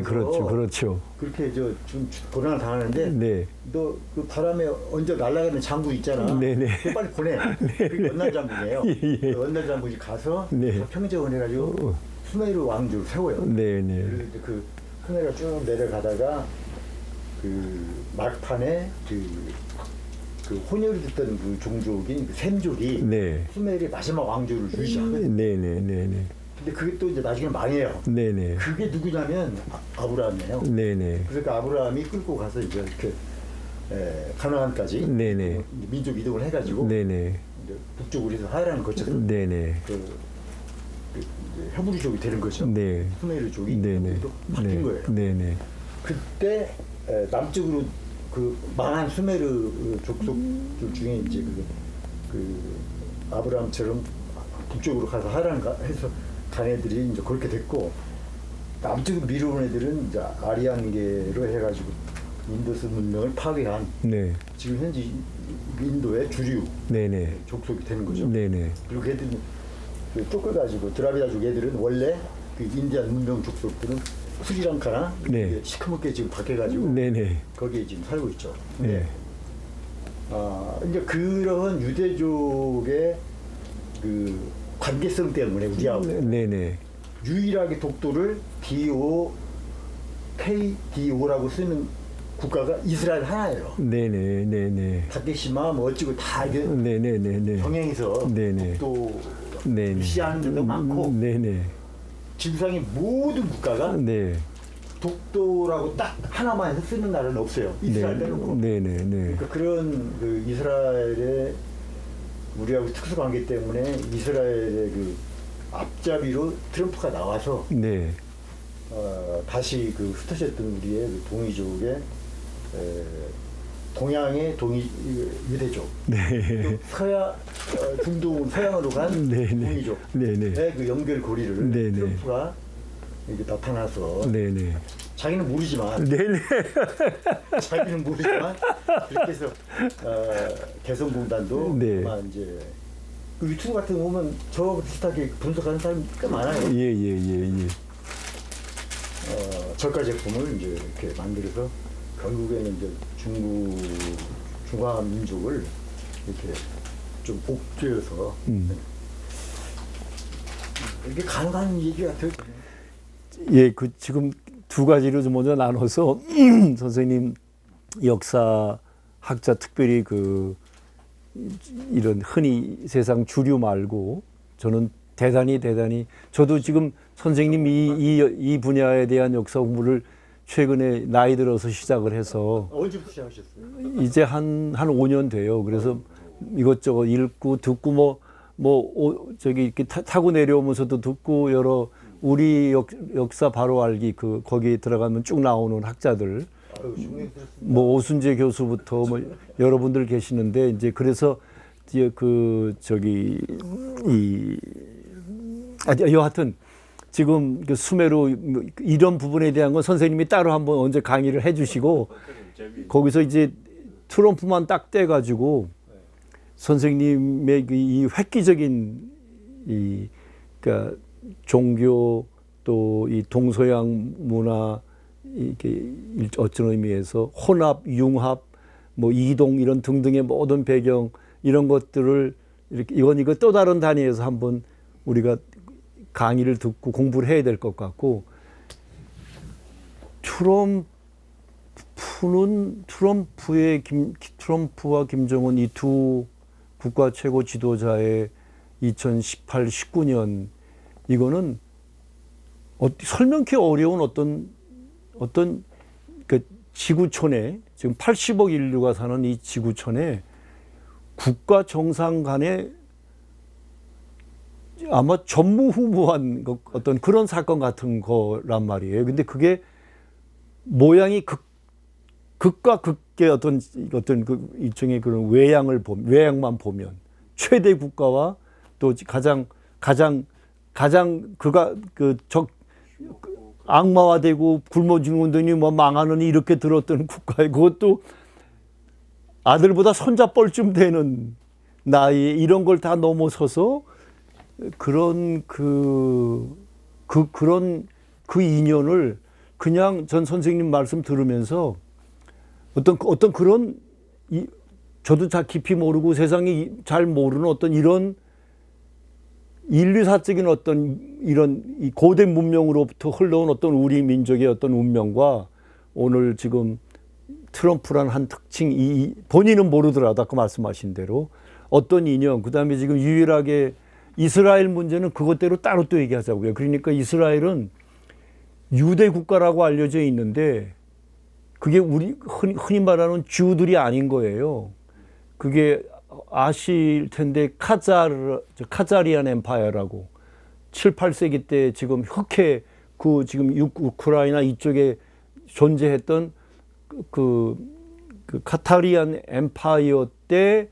그렇죠, 그렇죠. 그렇게 좀 고난을 당하는데 네, 너 그 바람에 얹어 날아가는 장군 있잖아. 네, 네. 그거 빨리 보내. 그게 연날 장군이에요. 예, 예. 그 연날 장군이 가서 네. 다 평정을 해가지고 수메르 왕조를 세워요. 네, 네, 그래서 이제 그 수메르가 쭉 내려가다가 그 막판에 그 혼혈이 됐던 그 종족인 그 샘족이 네, 수메르의 마지막 왕조를 유지하거든요. 네, 네, 네, 네, 근데 그게 또 이제 나중에 망해요. 네, 네, 그게 누구냐면 아브라함이에요. 네, 네, 그래서 그 아브라함이 끌고 가서 이제 이렇게 가나안까지 네네. 민족 이동을 해가지고 네네, 이제 북쪽으로 해서 하란을 거쳐서 네네, 그 이제 헤브리족이 되는 거죠. 네, 수메르족이 네네, 또 바뀐 거예요. 네네, 그때 남쪽으로 그 망한 수메르 족속들 중에 이제 그 아브라함처럼 북쪽으로 가서 하란 해서 간 애들이 이제 그렇게 됐고 남쪽으로 밀어온 애들은 이제 아리안계로 해가지고 인도스 문명을 파괴한 네, 지금 현재 인도의 주류 네네, 족속이 되는 거죠. 네네, 그리고 걔들은 그 쫓겨가지고 드라비다족 애들은 원래 그 인디안 문명 족속들은 스리랑카나 네. 시커멓게 지금 바뀌어가지고 네네, 거기에 지금 살고 있죠. 네, 이제 그런 유대족의 그 관계성 때문에 우리하고 네네, 유일하게 독도를 KDO라고 쓰는 국가가 이스라엘 하나예요. 네네, 네네, 다케시마 뭐 어찌고 다 이게 네네네네, 병행해서 네네. 독도 네네, 무시하는 데도 많고 네네, 지구상의 모든 국가가 네, 독도라고 딱 하나만 해서 쓰는 나라는 없어요. 이스라엘 빼놓고. 네네네, 그러니까 그런 그 이스라엘의 우리하고 특수 관계 때문에 이스라엘의 그 앞잡이로 트럼프가 나와서 네, 다시 그 흩어졌던 우리의 그 동이족의 동양의 유대족, 네, 중동 서양으로 간 네네. 동이족의 네네, 그 연결고리를 네네. 트럼프가 이렇게 나타나서 네네, 자기는 모르지만 네네, 자기는 모르지만 그렇게 해서 개성공단도 네. 아마 이제 그 유튜브 같은 거 보면 저하고 비슷하게 분석하는 사람이 꽤 많아요. 예, 예, 예, 예. 저가 제품을 이제 이렇게 만들어서 결국에는 이제 중화 민족을 이렇게 좀 복제해서 이게 가능한 얘기 같아요. 예, 그 지금 두 가지로 좀 먼저 나눠서 선생님 역사학자 특별히 그 이런 흔히 세상 주류 말고 저는 대단히 저도 지금 선생님 이 분야에 대한 역사 공부를 최근에 나이 들어서 시작을 해서 언제부터 시작하셨어요? 이제 한 5년 돼요. 그래서 이것저것 읽고 듣고 저기 이렇게 타고 내려오면서도 듣고 여러 우리 역사 바로 알기 그 거기에 들어가면 쭉 나오는 학자들 뭐 오순재 교수부터 뭐 여러분들 계시는데 이제 그래서 이제 그 저기 여하튼 지금 그 수메르 이런 부분에 대한 건 선생님이 따로 한번 언제 강의를 해주시고 거기서 이제 트럼프만 딱 떼가지고 선생님의 이 획기적인 그러니까 종교 또 이 동서양 문화 이게 어떤 의미에서 혼합, 융합, 뭐 이동 이런 등등의 모든 배경 이런 것들을 이렇게 이거 또 다른 단위에서 한번 우리가 강의를 듣고 공부를 해야 될 것 같고 트럼프와 김정은 이 두 국가 최고 지도자의 2018, 19년 이거는 설명하기 어려운 어떤 그 지구촌에 지금 80억 인류가 사는 이 지구촌에 국가 정상 간에 아마 전무후무한 어떤 그런 사건 같은 거란 말이에요. 근데 그게 모양이 극과 극의 어떤 그 일종의 그런 외양만 보면 최대 국가와 또 가장 그가 악마화되고 굶어 죽는 놈이 뭐 망하는 이렇게 들었던 국가에 그것도 아들보다 손자뻘쯤 되는 나이에 이런 걸 다 넘어서서 그런 그런 인연을 그냥 전 선생님 말씀 들으면서 어떤 그런 저도 잘 깊이 모르고 세상이 잘 모르는 어떤 이런 인류사적인 어떤 이런 이 고대 문명으로부터 흘러온 어떤 우리 민족의 어떤 운명과 오늘 지금 트럼프란 한 특징, 본인은 모르더라도 아까 말씀하신 대로 어떤 인연, 그 다음에 지금 유일하게 이스라엘 문제는 그것대로 따로 또 얘기하자고요. 그러니까 이스라엘은 유대 국가라고 알려져 있는데 그게 우리 흔히 말하는 주들이 아닌 거예요. 그게 아실 텐데 카자리안 엠파이어라고 7, 8세기 때 지금 흑해 그 지금 우크라이나 이쪽에 존재했던 그 카타리안 엠파이어 때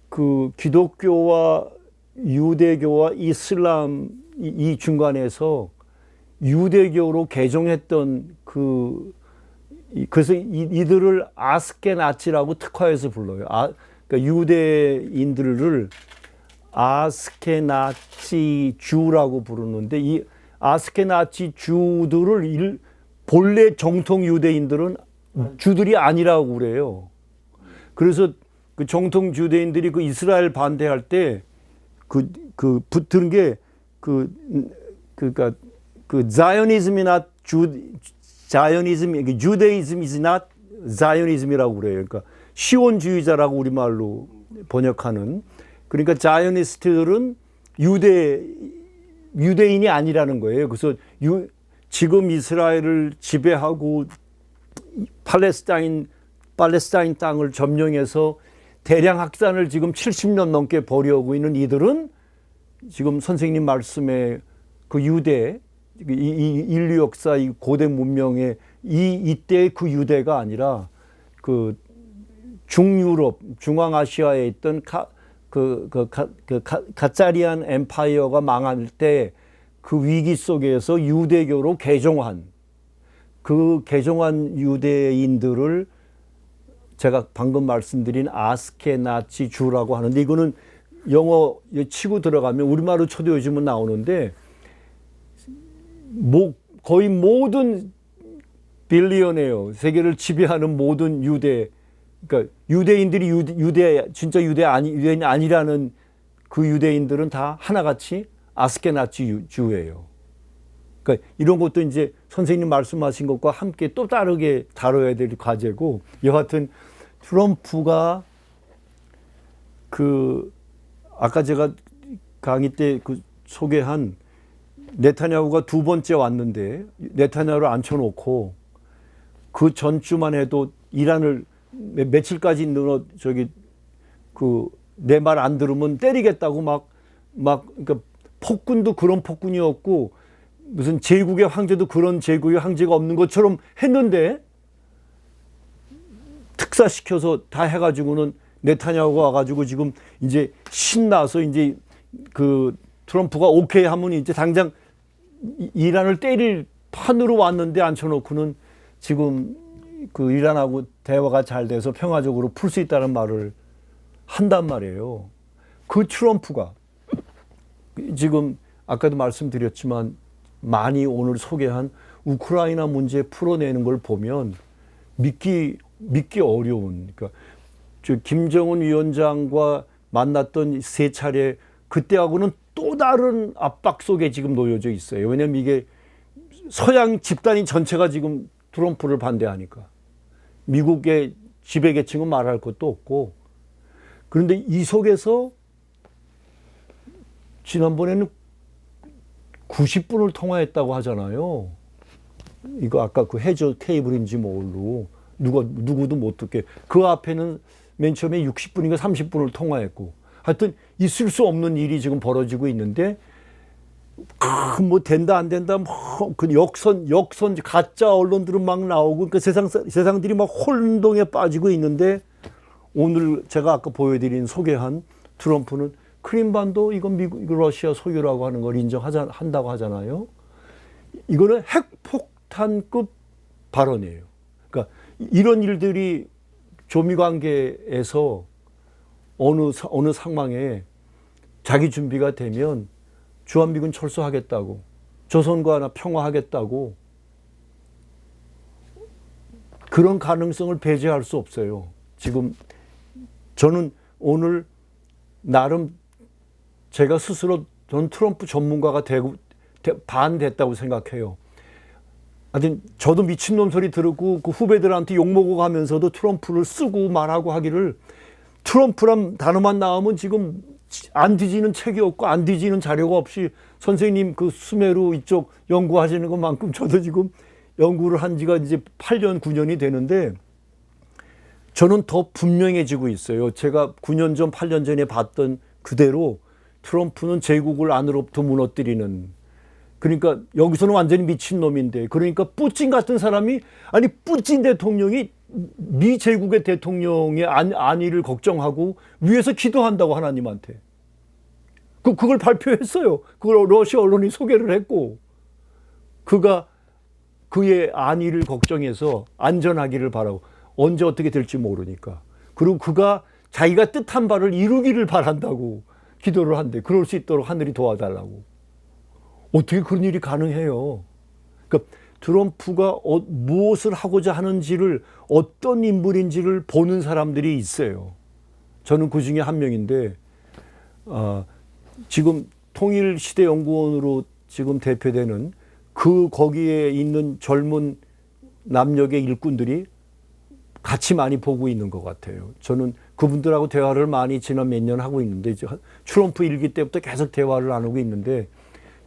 그 기독교와 유대교와 이슬람 이 중간에서 유대교로 개종했던 그래서 이들을 아스케나치라고 특화해서 불러요. 그러니까 유대인들을 아스케나치 주라고 부르는데 이 아스케나치 주들을 본래 정통 유대인들은 주들이 아니라고 그래요. 그래서 그 정통 유대인들이 그 이스라엘 반대할 때 붙은 게 그러니까 자이오니즘이 not 자이오니즘, 주데이즘 is not 자이오니즘이라고 그래요. 그러니까 시온주의자라고 우리말로 번역하는. 그러니까 자이오니스트들은 유대인이 아니라는 거예요. 그래서 지금 이스라엘을 지배하고 팔레스타인 땅을 점령해서 대량 학살을 지금 70년 넘게 벌여오고 있는 이들은 지금 선생님 말씀에 그 유대, 이 인류 역사, 이 고대 문명의 이때의 그 유대가 아니라 그 중유럽, 중앙아시아에 있던 카자리안 엠파이어가 망할 때 그 위기 속에서 유대교로 개종한 유대인들을 제가 방금 말씀드린 아스케나치 주라고 하는데 이거는 영어 치고 들어가면 우리말로 쳐도 요즘은 나오는데 거의 모든 빌리언이에요. 세계를 지배하는 모든 그러니까 유대인들이 진짜 유대인이 아니라는 그 유대인들은 다 하나같이 아스케나치 주예요. 그러니까 이런 것도 이제 선생님 말씀하신 것과 함께 또 다르게 다뤄야 될 과제고, 여하튼 트럼프가 아까 제가 강의 때 소개한 네타냐후가 두 번째 왔는데 네타냐후를 앉혀놓고 그 전주만 해도 이란을 며칠까지 내 말 안 들으면 때리겠다고 그러니까 폭군도 그런 폭군이었고 무슨 제국의 황제도 그런 제국의 황제가 없는 것처럼 했는데 특사시켜서 다 해가지고는 네타냐후가 와가지고 지금 이제 신나서 이제 트럼프가 오케이 하면 이제 당장 이란을 때릴 판으로 왔는데 앉혀놓고는 지금 이란하고 대화가 잘 돼서 평화적으로 풀 수 있다는 말을 한단 말이에요. 그 트럼프가 지금 아까도 말씀드렸지만 많이 오늘 소개한 우크라이나 문제 풀어내는 걸 보면 믿기 어려운, 그러니까 김정은 위원장과 만났던 세 차례 그때하고는 또 다른 압박 속에 지금 놓여져 있어요. 왜냐하면 이게 서양 집단이 전체가 지금 트럼프를 반대하니까 미국의 지배계층은 말할 것도 없고, 그런데 이 속에서 지난번에는 90분을 통화했다고 하잖아요. 이거 아까 그 해저 케이블인지 뭘로 누구도 못 듣게. 그 앞에는 맨 처음에 60분인가 30분을 통화했고, 하여튼 있을 수 없는 일이 지금 벌어지고 있는데 뭐 된다 안 된다 그 역선 가짜 언론들은 막 나오고 그 세상들이 막 혼동에 빠지고 있는데, 오늘 제가 아까 보여드린 소개한 트럼프는 크림반도 이건 러시아 소유라고 하는 걸 인정한다고 하잖아요. 이거는 핵폭탄급 발언이에요. 그러니까 이런 일들이 조미 관계에서 어느 상황에 자기 준비가 되면 주한미군 철수하겠다고, 조선과 평화하겠다고, 그런 가능성을 배제할 수 없어요. 지금 저는 오늘 나름 제가 스스로 전 트럼프 전문가가 반됐다고 생각해요. 하여튼 저도 미친놈 소리 들었고 그 후배들한테 욕먹어 가면서도 트럼프를 쓰고 말하고 하기를, 트럼프란 단어만 나오면 지금 안 뒤지는 책이 없고 안 뒤지는 자료가 없이, 선생님 그 수메르 이쪽 연구하시는 것만큼 저도 지금 연구를 한 지가 이제 8년, 9년이 되는데 저는 더 분명해지고 있어요. 제가 9년 전, 8년 전에 봤던 그대로 트럼프는 제국을 안으로부터 무너뜨리는, 그러니까 여기서는 완전히 미친놈인데, 그러니까 뿌틴 같은 사람이, 아니 뿌틴 대통령이 미 제국의 대통령의 안위를 걱정하고 위에서 기도한다고 하나님한테. 그걸 발표했어요. 그걸 러시아 언론이 소개를 했고, 그가 그의 안위를 걱정해서 안전하기를 바라고, 언제 어떻게 될지 모르니까. 그리고 그가 자기가 뜻한 바를 이루기를 바란다고 기도를 한대. 그럴 수 있도록 하늘이 도와달라고. 어떻게 그런 일이 가능해요? 그러니까 트럼프가 무엇을 하고자 하는지를, 어떤 인물인지를 보는 사람들이 있어요. 저는 그 중에 한 명인데, 지금 통일시대연구원으로 지금 대표되는 거기에 있는 젊은 남녘의 일꾼들이 같이 많이 보고 있는 것 같아요. 저는 그분들하고 대화를 많이 지난 몇 년 하고 있는데, 트럼프 일기 때부터 계속 대화를 나누고 있는데,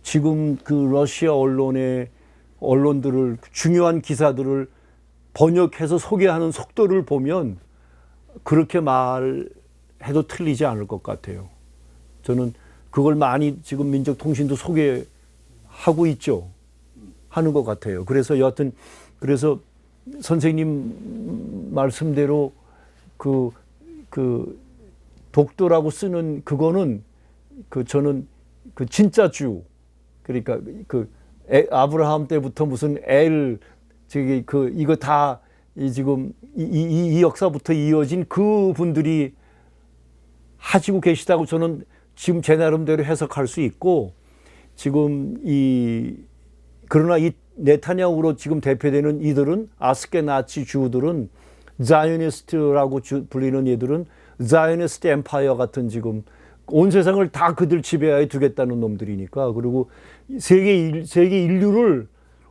지금 그 러시아 언론들을, 중요한 기사들을 번역해서 소개하는 속도를 보면 그렇게 말해도 틀리지 않을 것 같아요. 저는 그걸 많이 지금 민족통신도 소개하고 있죠. 하는 것 같아요. 그래서 여하튼, 그래서 선생님 말씀대로 그 독도라고 쓰는 그거는 저는 진짜 주, 그러니까 아브라함 때부터 무슨 이거 다 지금 이 역사부터 이어진 그 분들이 하시고 계시다고 저는 지금 제 나름대로 해석할 수 있고, 지금 그러나 이 네타냐후로 지금 대표되는 이들은, 아스케나치 주들은, 자이오니스트라고 불리는 얘들은 자이오니스트 엠파이어 같은, 지금 온 세상을 다 그들 지배하에 두겠다는 놈들이니까. 그리고 세계 인류를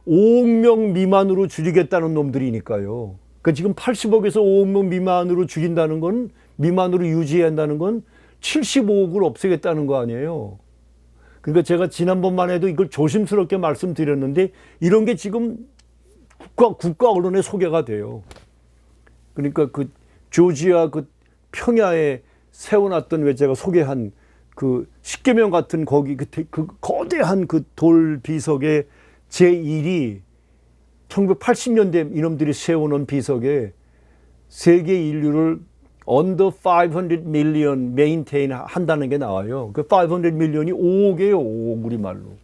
5억 명 미만으로 줄이겠다는 놈들이니까요. 그러니까 지금 80억에서 5억 명 미만으로 줄인다는 건, 미만으로 유지한다는 건 75억을 없애겠다는 거 아니에요. 그러니까 제가 지난번만 해도 이걸 조심스럽게 말씀드렸는데, 이런 게 지금 국가 언론에 소개가 돼요. 그러니까 그 조지아 그 평야에 세워놨던, 왜 제가 소개한 그 십계명 같은 거기 그 거대한 그 돌 비석의 제1이 1980년대 이놈들이 세워놓은 비석에 세계 인류를 under 500 million maintain 한다는 게 나와요. 그 500 million이 5억이에요. 5억 우리말로.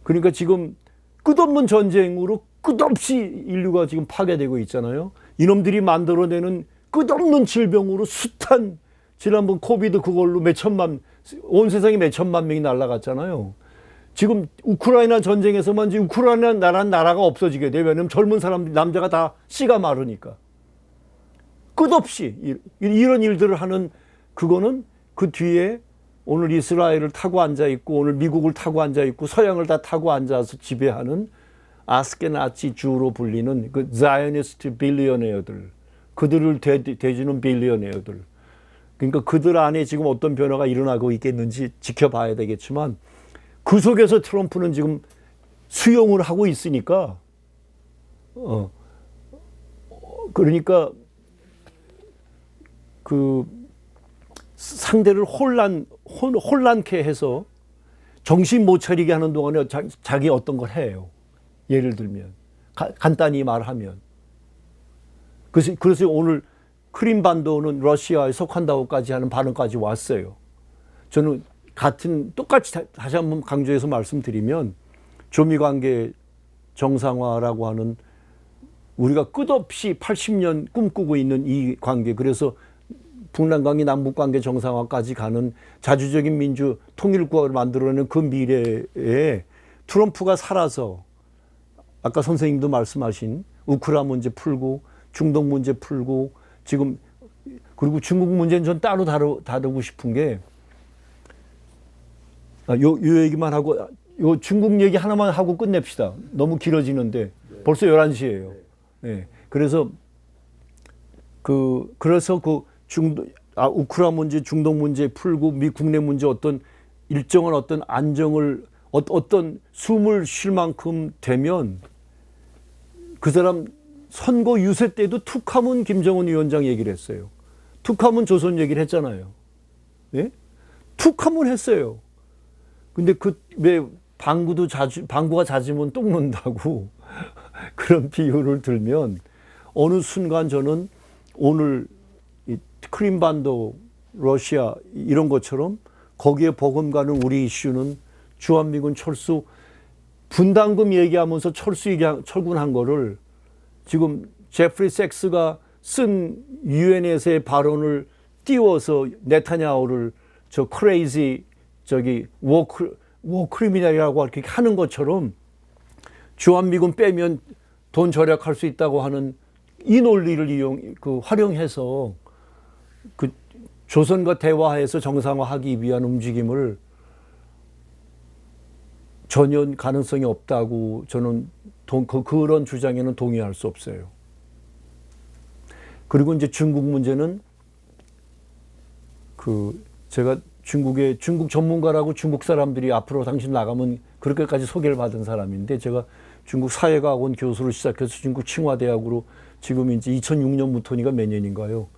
그러니까 지금 끝없는 전쟁으로 끝없이 인류가 지금 파괴되고 있잖아요. 이놈들이 만들어내는 끝없는 질병으로 숱한, 지난번 코비드 그걸로 온 세상에 몇 천만 명이 날아갔잖아요. 지금 우크라이나 전쟁에서만 지금 우크라이나 나라가 없어지게 돼. 왜냐면 젊은 사람들, 남자가 다 씨가 마르니까. 끝없이 이런 일들을 하는, 그거는 그 뒤에 오늘 이스라엘을 타고 앉아있고, 오늘 미국을 타고 앉아있고, 서양을 다 타고 앉아서 지배하는 아스케나치 주로 불리는 그 자이오니스트 빌리어네어들, 그들을 대주는 빌리어네어들. 그러니까 그들 안에 지금 어떤 변화가 일어나고 있겠는지 지켜봐야 되겠지만, 그 속에서 트럼프는 지금 수용을 하고 있으니까, 그러니까 그 상대를 혼란케 해서 정신 못 차리게 하는 동안에 자기 어떤 걸 해요. 예를 들면 간단히 말하면, 그래서 오늘 크림반도는 러시아에 속한다고까지 하는 반응까지 왔어요. 저는 똑같이 다시 한번 강조해서 말씀드리면, 조미관계 정상화라고 하는 우리가 끝없이 80년 꿈꾸고 있는 이 관계, 그래서 북남관계, 남북관계 정상화까지 가는 자주적인 민주 통일국가를 만들어내는 그 미래에 트럼프가 살아서 아까 선생님도 말씀하신 우크라 문제 풀고 중동 문제 풀고 지금 그리고 중국 문제는 전 따로 다루고 싶은 게 요 얘기만 하고 요 중국 얘기 하나만 하고 끝냅시다. 너무 길어지는데 벌써 11시예요. 네. 그래서 우크라 문제, 중동 문제 풀고 미국 내 문제 어떤 일정한 어떤 안정을 어떤 숨을 쉴 만큼 되면 그 사람 선거 유세 때도 툭하면 김정은 위원장 얘기를 했어요. 툭하면 조선 얘기를 했잖아요. 예? 툭하면 했어요. 근데 왜 방구가 잦으면 똥 논다고 그런 비유를 들면 어느 순간 저는 오늘 이 크림반도, 러시아 이런 것처럼 거기에 버금가는 우리 이슈는 주한미군 철수 분담금 얘기하면서 철수 철군한 거를 지금 제프리 섹스가 쓴 유엔에서의 발언을 띄워서 네타냐후를 저 크레이지 저기 워 크리미널이라고 이렇게 하는 것처럼 주한미군 빼면 돈 절약할 수 있다고 하는 이 논리를 활용해서 그 조선과 대화해서 정상화하기 위한 움직임을 전혀 가능성이 없다고 저는 그런 주장에는 동의할 수 없어요. 그리고 이제 중국 문제는 제가 중국 전문가라고 중국 사람들이 앞으로 당신 나가면 그렇게까지 소개를 받은 사람인데 제가 중국 사회과학원 교수를 시작해서 중국 칭화대학으로 지금 이제 2006년부터니까 몇 년인가요?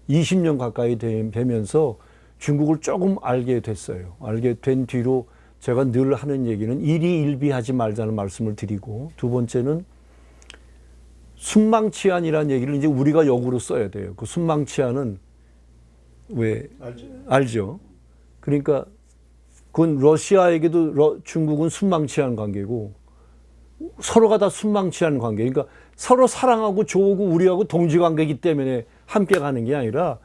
20년 가까이 되면서 중국을 조금 알게 됐어요. 알게 된 뒤로 제가 늘 하는 얘기는 일희일비하지 말자는 말씀을 드리고 두 번째는 순망치안이라는 얘기를 이제 우리가 역으로 써야 돼요. 그 순망치안은 왜 알죠? 그러니까 그건 러시아에게도 중국은 순망치안 관계고 서로가 다 순망치안 관계. 그러니까 서로 사랑하고 좋고 우리하고 동지 관계이기 때문에 함께 가는 게 아니라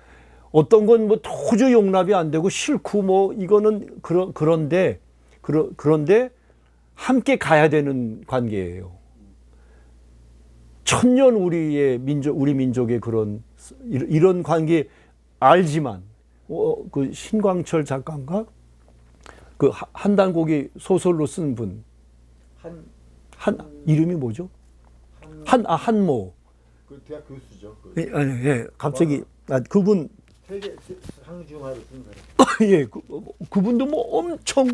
어떤 건 뭐 도저히 용납이 안 되고 싫고 뭐 이거는 그런데 함께 가야 되는 관계예요. 천년 우리 민족의 그런 이런 관계 알지만 그 신광철 작가인가 그 한단고기 소설로 쓴 분 이름이 뭐죠? 한모. 그 대학 교수죠. 예, 갑자기 그분 세계 상중하를 쓴 사람. 예, 그분도 뭐 엄청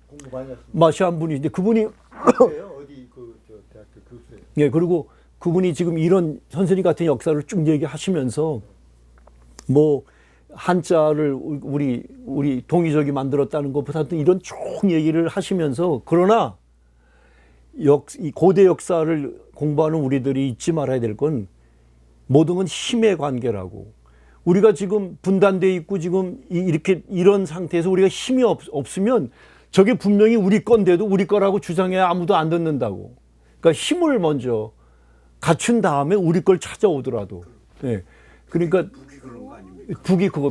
공부 많이 했습니다. 마시한 분인데 그분이 어디 저 대학교 교수예요. 예, 그리고 그분이 지금 이런 선생님 같은 역사를 쭉 얘기하시면서 뭐 한자를 우리 동이족이 만들었다는 것보다 이런 쭉 얘기를 하시면서 그러나 이 고대 역사를 공부하는 우리들이 잊지 말아야 될 건 모든 건 힘의 관계라고. 우리가 지금 분단돼 있고 지금 이런 상태에서 우리가 힘이 없으면 저게 분명히 우리 건데도 우리 거라고 주장해야 아무도 안 듣는다고. 그러니까 힘을 먼저 갖춘 다음에 우리 걸 찾아오더라도. 예. 그러니까 북이 그런 거 아닙니까?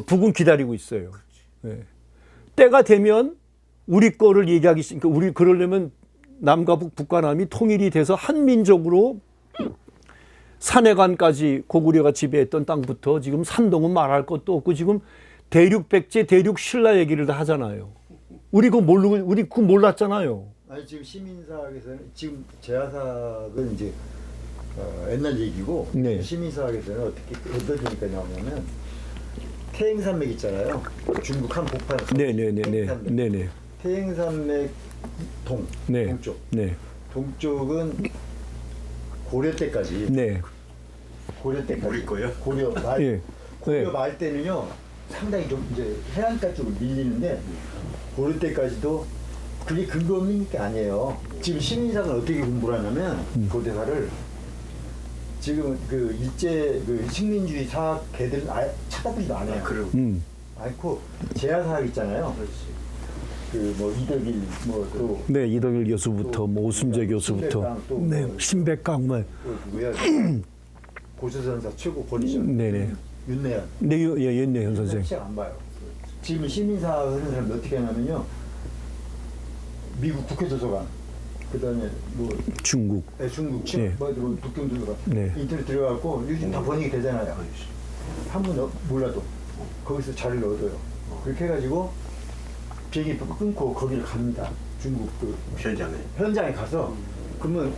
북은 기다리고 있어요. 예. 때가 되면 우리 거를 그러니까 우리 그러려면 남과 북과 남이 통일이 돼서 한 민족으로 산해관까지 고구려가 지배했던 땅부터 지금 산동은 말할 것도 없고 지금 대륙 백제, 대륙 신라 얘기를 다 하잖아요. 우리 그거 몰랐잖아요. 아니 지금 시민사학에서는 지금 제야사학은 이제 옛날 얘기고 네. 시민사학에서는 어떤 얘기가 나오냐면 태행산맥 있잖아요. 중국 한복판. 네네네네. 태행산맥 네. 동쪽. 네. 동쪽은 고려 때까지. 네. 고려 때까지. 우리 거요? 고려 말. 예. 고려 네. 말 때는요 상당히 좀 이제 해안가 쪽으로 밀리는데 고려 때까지도 그게 근거 없는 게 아니에요. 지금 시민사는 어떻게 공부를 하냐면 고대사를 지금 그 일제 그 식민주의 사학 걔들은 아예 찾아보지도 않아요. 그리고 않고 제야사학 있잖아요. 그 뭐 이덕일 뭐또 네, 이덕일 교수부터 뭐 오순재 교수부터 네, 신백강 뭐 누구야? 고수선사 최고 권위자. 네네. 윤내현. 네, 예, 윤내현 선생. 시작 안 봐요. 지금 시민사 하는 사람이 어떻게 하냐면요. 미국 국회 도서관, 그다음에 뭐 중국. 네, 중국, 네. 뭐 북경 들어가 네. 인터넷 들어가고 요즘 다 번역이 되잖아요. 한번 몰라도 거기서 자료를 얻어요. 그렇게 해가지고 비행기 끊고 거기를 갑니다. 중국 그 현장에 가서 그러면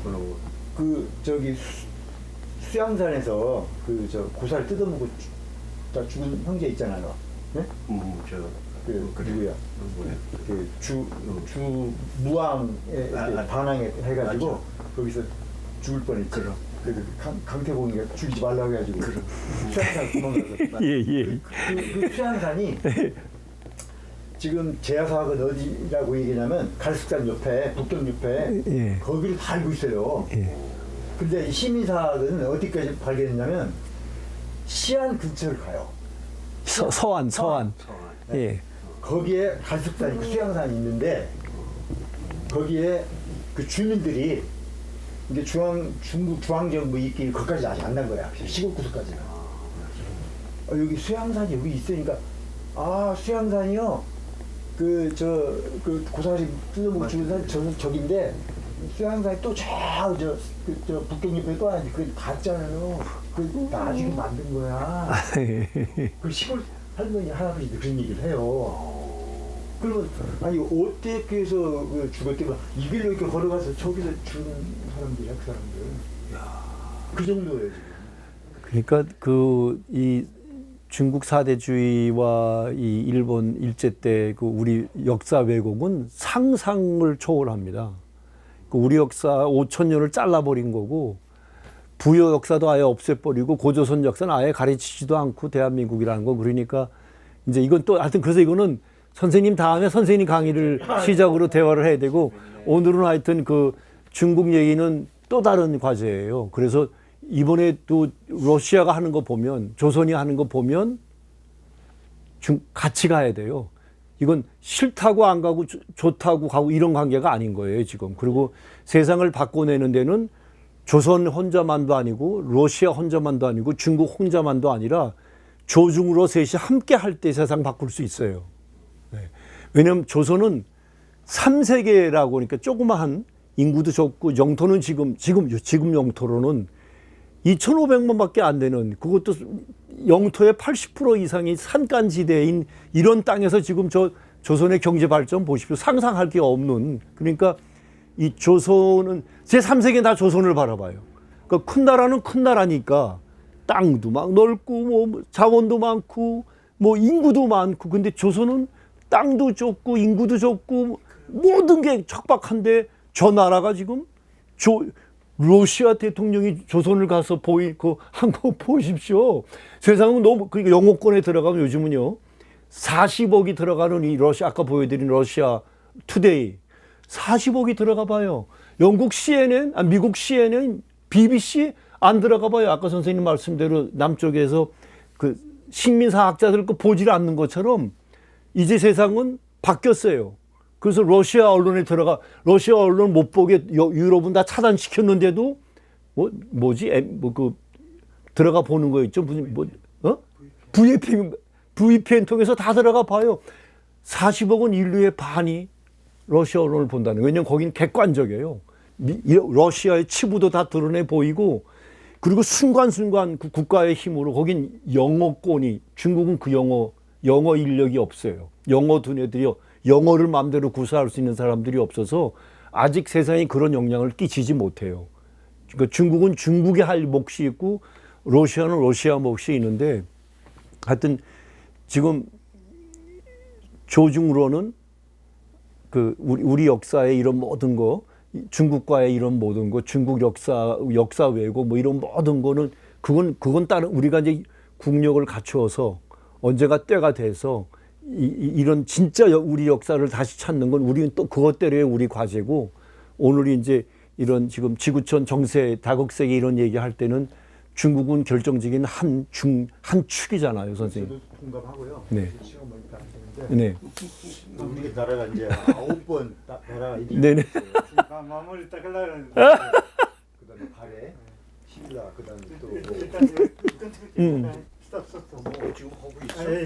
그 저기 수양산에서 그 저 고사를 뜯어먹고 다 죽은 형제 있잖아요. 네? 그 누구야? 그 무왕에 반항에 해가지고 거기서 죽을 뻔했죠. 그래서 강태공이가 죽이지 말라고 해가지고 수양산 도망가서 예. 그 수양산이 지금 제야사학은 어디라고 얘기냐면 갈숙산 옆에 북경 옆에 예. 거기를 다 알고 있어요. 예. 근데 이 시민사학은 어디까지 발견했냐면 시안 근처를 가요. 서안. 예. 거기에 갈숙산이 수양산이 있는데 거기에 그 주민들이 이게 중국 중앙정부 있기 거기까지 아직 안 난 거야. 시골 구석까지는. 여기 수양산이 여기 있으니까 수양산이요. 그 고사리 뜯어먹고 죽은 산 저긴데 수양산이 또 저 북경 옆에 또 하나 그 갔잖아요. 그 나중에 만든 거야. 그 시골 할머니 할아버지도 그런 얘기를 해요. 그러면 아니 어떻게 해서 그 죽었대가 이 길로 이렇게 걸어가서 저기서 죽은 사람들이야 그 사람들. 그 정도예요 지금. 그러니까 그 이 중국 사대주의와 이 일본 일제 때 그 우리 역사 왜곡은 상상을 초월합니다. 그 우리 역사 5,000년을 잘라버린 거고 부여 역사도 아예 없애버리고 고조선 역사는 아예 가르치지도 않고 대한민국이라는 거. 그러니까 이제 이건 또 하여튼 그래서 이거는 선생님 다음에 선생님 강의를 시작으로 대화를 해야 되고 오늘은 하여튼 그 중국 얘기는 또 다른 과제예요. 그래서 이번에 또 러시아가 하는 거 보면 조선이 하는 거 보면 같이 가야 돼요. 이건 싫다고 안 가고 좋다고 가고 이런 관계가 아닌 거예요 지금. 그리고 세상을 바꿔내는 데는 조선 혼자만도 아니고 러시아 혼자만도 아니고 중국 혼자만도 아니라 조중으로 셋이 함께 할 때 세상 바꿀 수 있어요. 네. 왜냐하면 조선은 3세계라고 그러니까 조그마한 인구도 적고 영토는 지금 영토로는 2,500만밖에 안 되는 그것도 영토의 80% 이상이 산간지대인 이런 땅에서 지금 저 조선의 경제 발전 보십시오. 상상할 게 없는. 그러니까 이 조선은 제3세계는 다 조선을 바라봐요. 그러니까 큰 나라는 큰 나라니까 땅도 막 넓고 뭐 자원도 많고 뭐 인구도 많고 근데 조선은 땅도 좁고 인구도 좁고 모든 게 척박한데 저 나라가 지금 러시아 대통령이 조선을 가서 한 거 보십시오. 세상은 너무 그러니까 영어권에 들어가면 요즘은요 40억이 들어가는 이 러시아 아까 보여드린 러시아 투데이 40억이 들어가 봐요. 영국 CNN, 미국 CNN, BBC 안 들어가 봐요. 아까 선생님 말씀대로 남쪽에서 그 식민사학자들 거 보질 않는 것처럼 이제 세상은 바뀌었어요. 그래서 러시아 언론에 러시아 언론 못 보게 유럽은 다 차단시켰는데도 들어가 보는 거 있죠. 무슨 VPN 통해서 다 들어가 봐요. 40억은 인류의 반이 러시아 언론을 본다는. 왜냐면 거긴 객관적이에요. 러시아의 치부도 다 드러내 보이고 그리고 순간순간 그 국가의 힘으로 거긴 영어권이 중국은 그 영어 인력이 없어요. 영어 두뇌들이 영어를 마음대로 구사할 수 있는 사람들이 없어서 아직 세상에 그런 영향을 끼치지 못해요. 그러니까 중국은 중국의 할 몫이 있고 러시아는 러시아 몫이 있는데 하여튼 지금 조중으로는 그 우리 역사의 이런 모든 거 중국과의 이런 모든 거 중국 역사 왜곡 뭐 이런 모든 거는 그건 다른 우리가 이제 국력을 갖추어서 언제가 때가 돼서 이런 진짜 우리 역사를 다시 찾는 건 우리는 또 그것대로의 우리 과제고 오늘 이제 이런 지금 지구촌 정세 다국세계 이런 얘기할 때는 중국은 결정적인 한 축이잖아요, 선생님. 저도 공감하고요. 네. 시간 멀리 안 되는데 네. 우리나라가 이제 9번 나라 네네. 마무리 딱 하려고 했는데 그다음에 발에 신라 그다음에 또 일단 이거 끊을게요. 스톱. 뭐 지금 하고 있어. 아, 예.